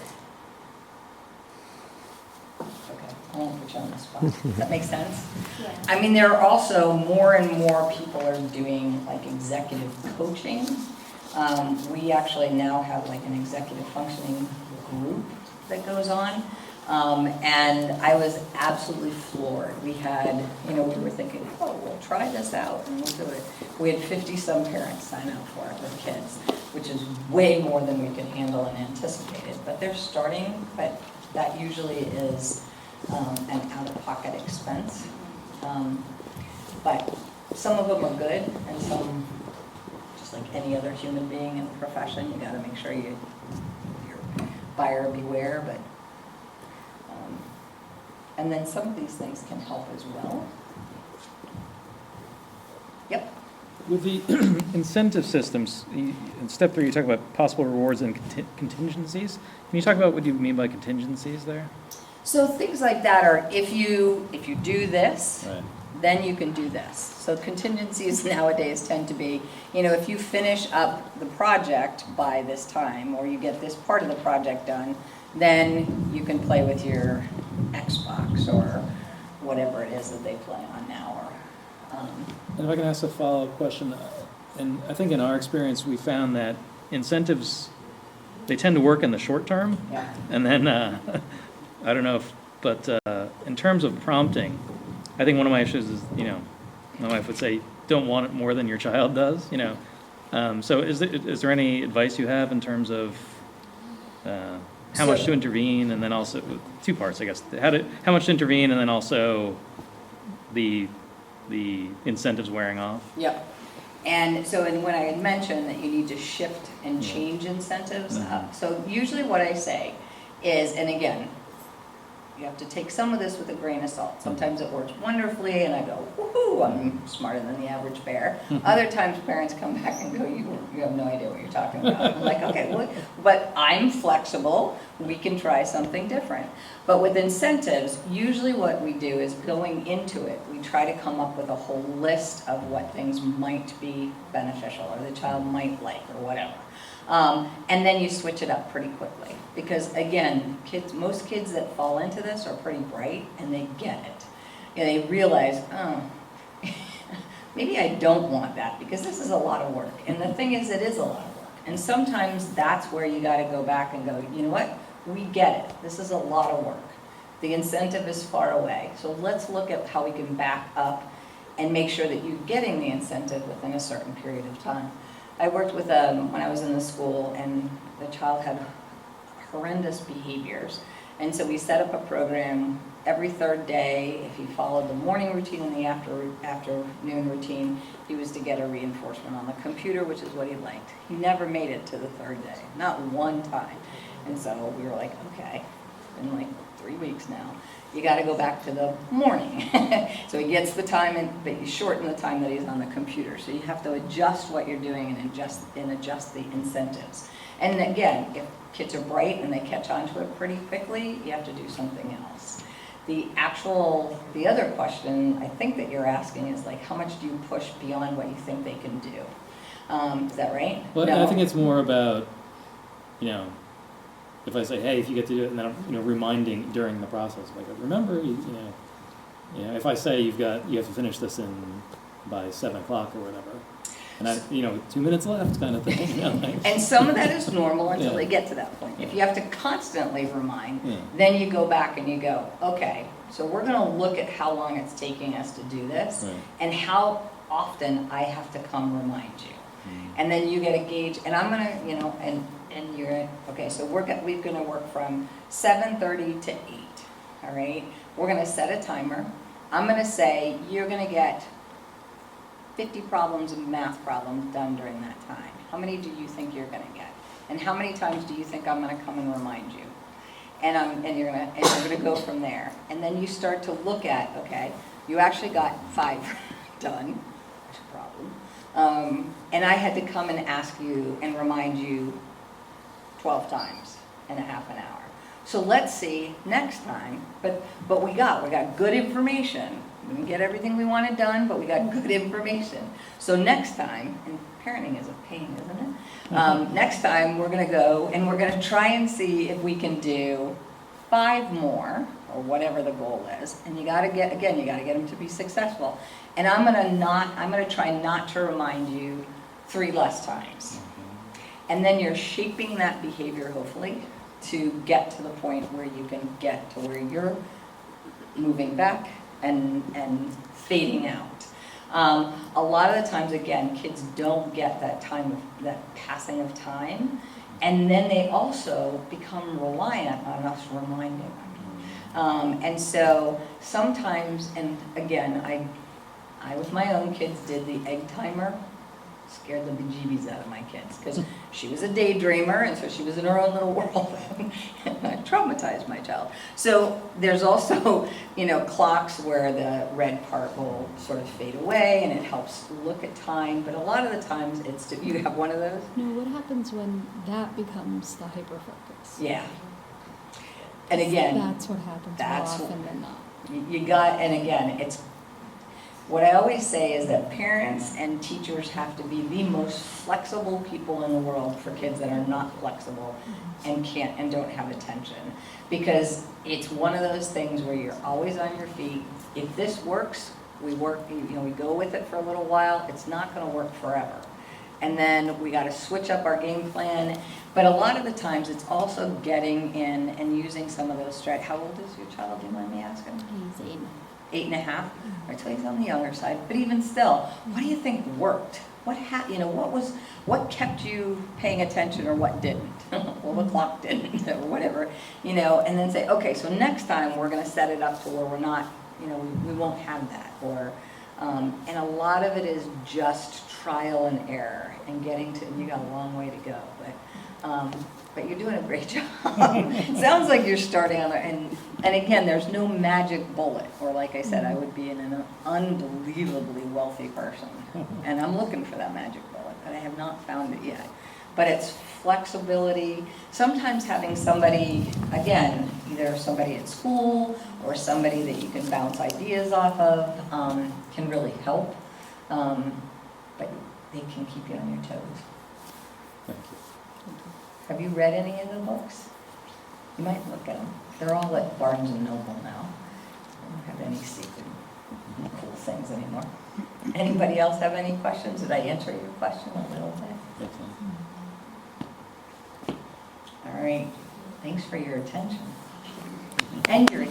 Okay, I won't put you on the spot. Does that make sense? Yeah. There are also more and more people are doing like executive coaching. We actually now have like an executive functioning group that goes on. And I was absolutely floored. We had, we were thinking, oh, we'll try this out and we'll do it. We had 50-some parents sign up for it with kids, which is way more than we could handle and anticipated. But they're starting, but that usually is an out-of-pocket expense. But some of them are good, and some, just like any other human being in the profession, you got to make sure you're buyer beware. But and then some of these things can help as well. Yep. With the incentive systems, in step 3, you talk about possible rewards and contingencies. Can you talk about what you mean by contingencies there? So things like that are if you do this, Right. then you can do this. So contingencies nowadays tend to be, if you finish up the project by this time, or you get this part of the project done, then you can play with your Xbox or whatever it is that they play on now. And if I can ask a follow-up question, and I think in our experience, we found that incentives, they tend to work in the short term, Yeah. and then, I don't know if, but in terms of prompting, I think one of my issues is, my wife would say, don't want it more than your child does, So is there any advice you have in terms of how much to intervene, and then also, 2 parts, I guess, how much to intervene, and then also the incentives wearing off? Yep. And so, when I had mentioned that you need to shift and change incentives up, so usually what I say is, and again, you have to take some of this with a grain of salt. Sometimes it works wonderfully, and I go, woohoo, I'm smarter than the average bear. Other times parents come back and go, you have no idea what you're talking about. I'm like, okay, well, but I'm flexible. We can try something different. But with incentives, usually what we do is going into it, we try to come up with a whole list of what things might be beneficial or the child might like or whatever. And then you switch it up pretty quickly. Because again, most kids that fall into this are pretty bright and they get it. They realize, oh, maybe I don't want that because this is a lot of work. And the thing is, it is a lot of work. And sometimes that's where you got to go back and go, you know what? We get it. This is a lot of work. The incentive is far away. So let's look at how we can back up and make sure that you're getting the incentive within a certain period of time. I worked with when I was in the school, and the child had horrendous behaviors. And so we set up a program every 3rd day. If he followed the morning routine and the afternoon routine, he was to get a reinforcement on the computer, which is what he liked. He never made it to the 3rd day, not one time. And so we were like, okay, it's been like 3 weeks now. You got to go back to the morning. So he gets the time, but you shorten the time that he's on the computer. So you have to adjust what you're doing and adjust the incentives. And again, if kids are bright and they catch on to it pretty quickly, you have to do something else. The other question I think that you're asking is like, how much do you push beyond what you think they can do? Is that right? Well, No. I think it's more about, if I say, hey, if you get to do it, and then I'm, reminding during the process, like, remember, if I say you have to finish this by 7 o'clock or whatever, and 2 minutes left, kind of thing. And some of that is normal until Yeah. they get to that point. If you have to constantly remind, Yeah. then you go back and you go, okay, so we're going to look at how long it's taking us to do this, Right. and how often I have to come remind you. And then you get a gauge, and I'm going to, and you're, okay, so we're going to work from 7:30 to 8, all right? We're going to set a timer. I'm going to say you're going to get 50 problems and math problems done during that time. How many do you think you're going to get? And how many times do you think I'm going to come and remind you? And you're going to go from there. And then you start to look at, okay, you actually got 5 done. That's a problem. And I had to come and ask you and remind you 12 times in a half an hour. So let's see next time, but we got good information. We didn't get everything we wanted done, but we got good information. So next time, and parenting is a pain, isn't it? Next time we're going to go and we're going to try and see if we can do 5 more, or whatever the goal is. And you got to get them to be successful. And I'm going to try not to remind you 3 less times. And then you're shaping that behavior, hopefully, to get to the point where you can get to where you're moving back and fading out. A lot of the times, again, kids don't get that that passing of time, and then they also become reliant on us reminding them. And so sometimes, and again, I with my own kids did the egg timer, scared the bejeebies out of my kids, because she was a daydreamer, and so she was in her own little world, and I traumatized my child. So there's also, clocks where the red part will sort of fade away, and it helps look at time, but a lot of the times you have one of those? No, what happens when that becomes the hyperfocus? Yeah. And again, That's what happens more often than not. you got, and again, what I always say is that parents and teachers have to be the most flexible people in the world for kids that are not flexible and don't have attention. Because it's one of those things where you're always on your feet. If this works, we go with it for a little while. It's not going to work forever. And then we got to switch up our game plan. But a lot of the times it's also getting in and using some of those strategies. How old is your child, do you mind me asking? He's 8. 8.5, or so he's on the younger side, but even still, what do you think worked? What kept you paying attention or what didn't? Well, the clock didn't, or whatever, and then say, okay, so next time we're gonna set it up to where we're not, we won't have that, or, and a lot of it is just trial and error and getting to, you got a long way to go, but you're doing a great job. Sounds like you're starting on there, and again, there's no magic bullet, or like I said, I would be an unbelievably wealthy person, and I'm looking for that magic bullet, but I have not found it yet. But it's flexibility, sometimes having somebody, again, either somebody at school or somebody that you can bounce ideas off of, can really help, but they can keep you on your toes. Thank you. Have you read any of the books? You might look at them. They're all at Barnes & Noble now. They don't have any secret cool things anymore. Anybody else have any questions? Did I answer your question a little bit? Excellent. All right. Thanks for your attention and your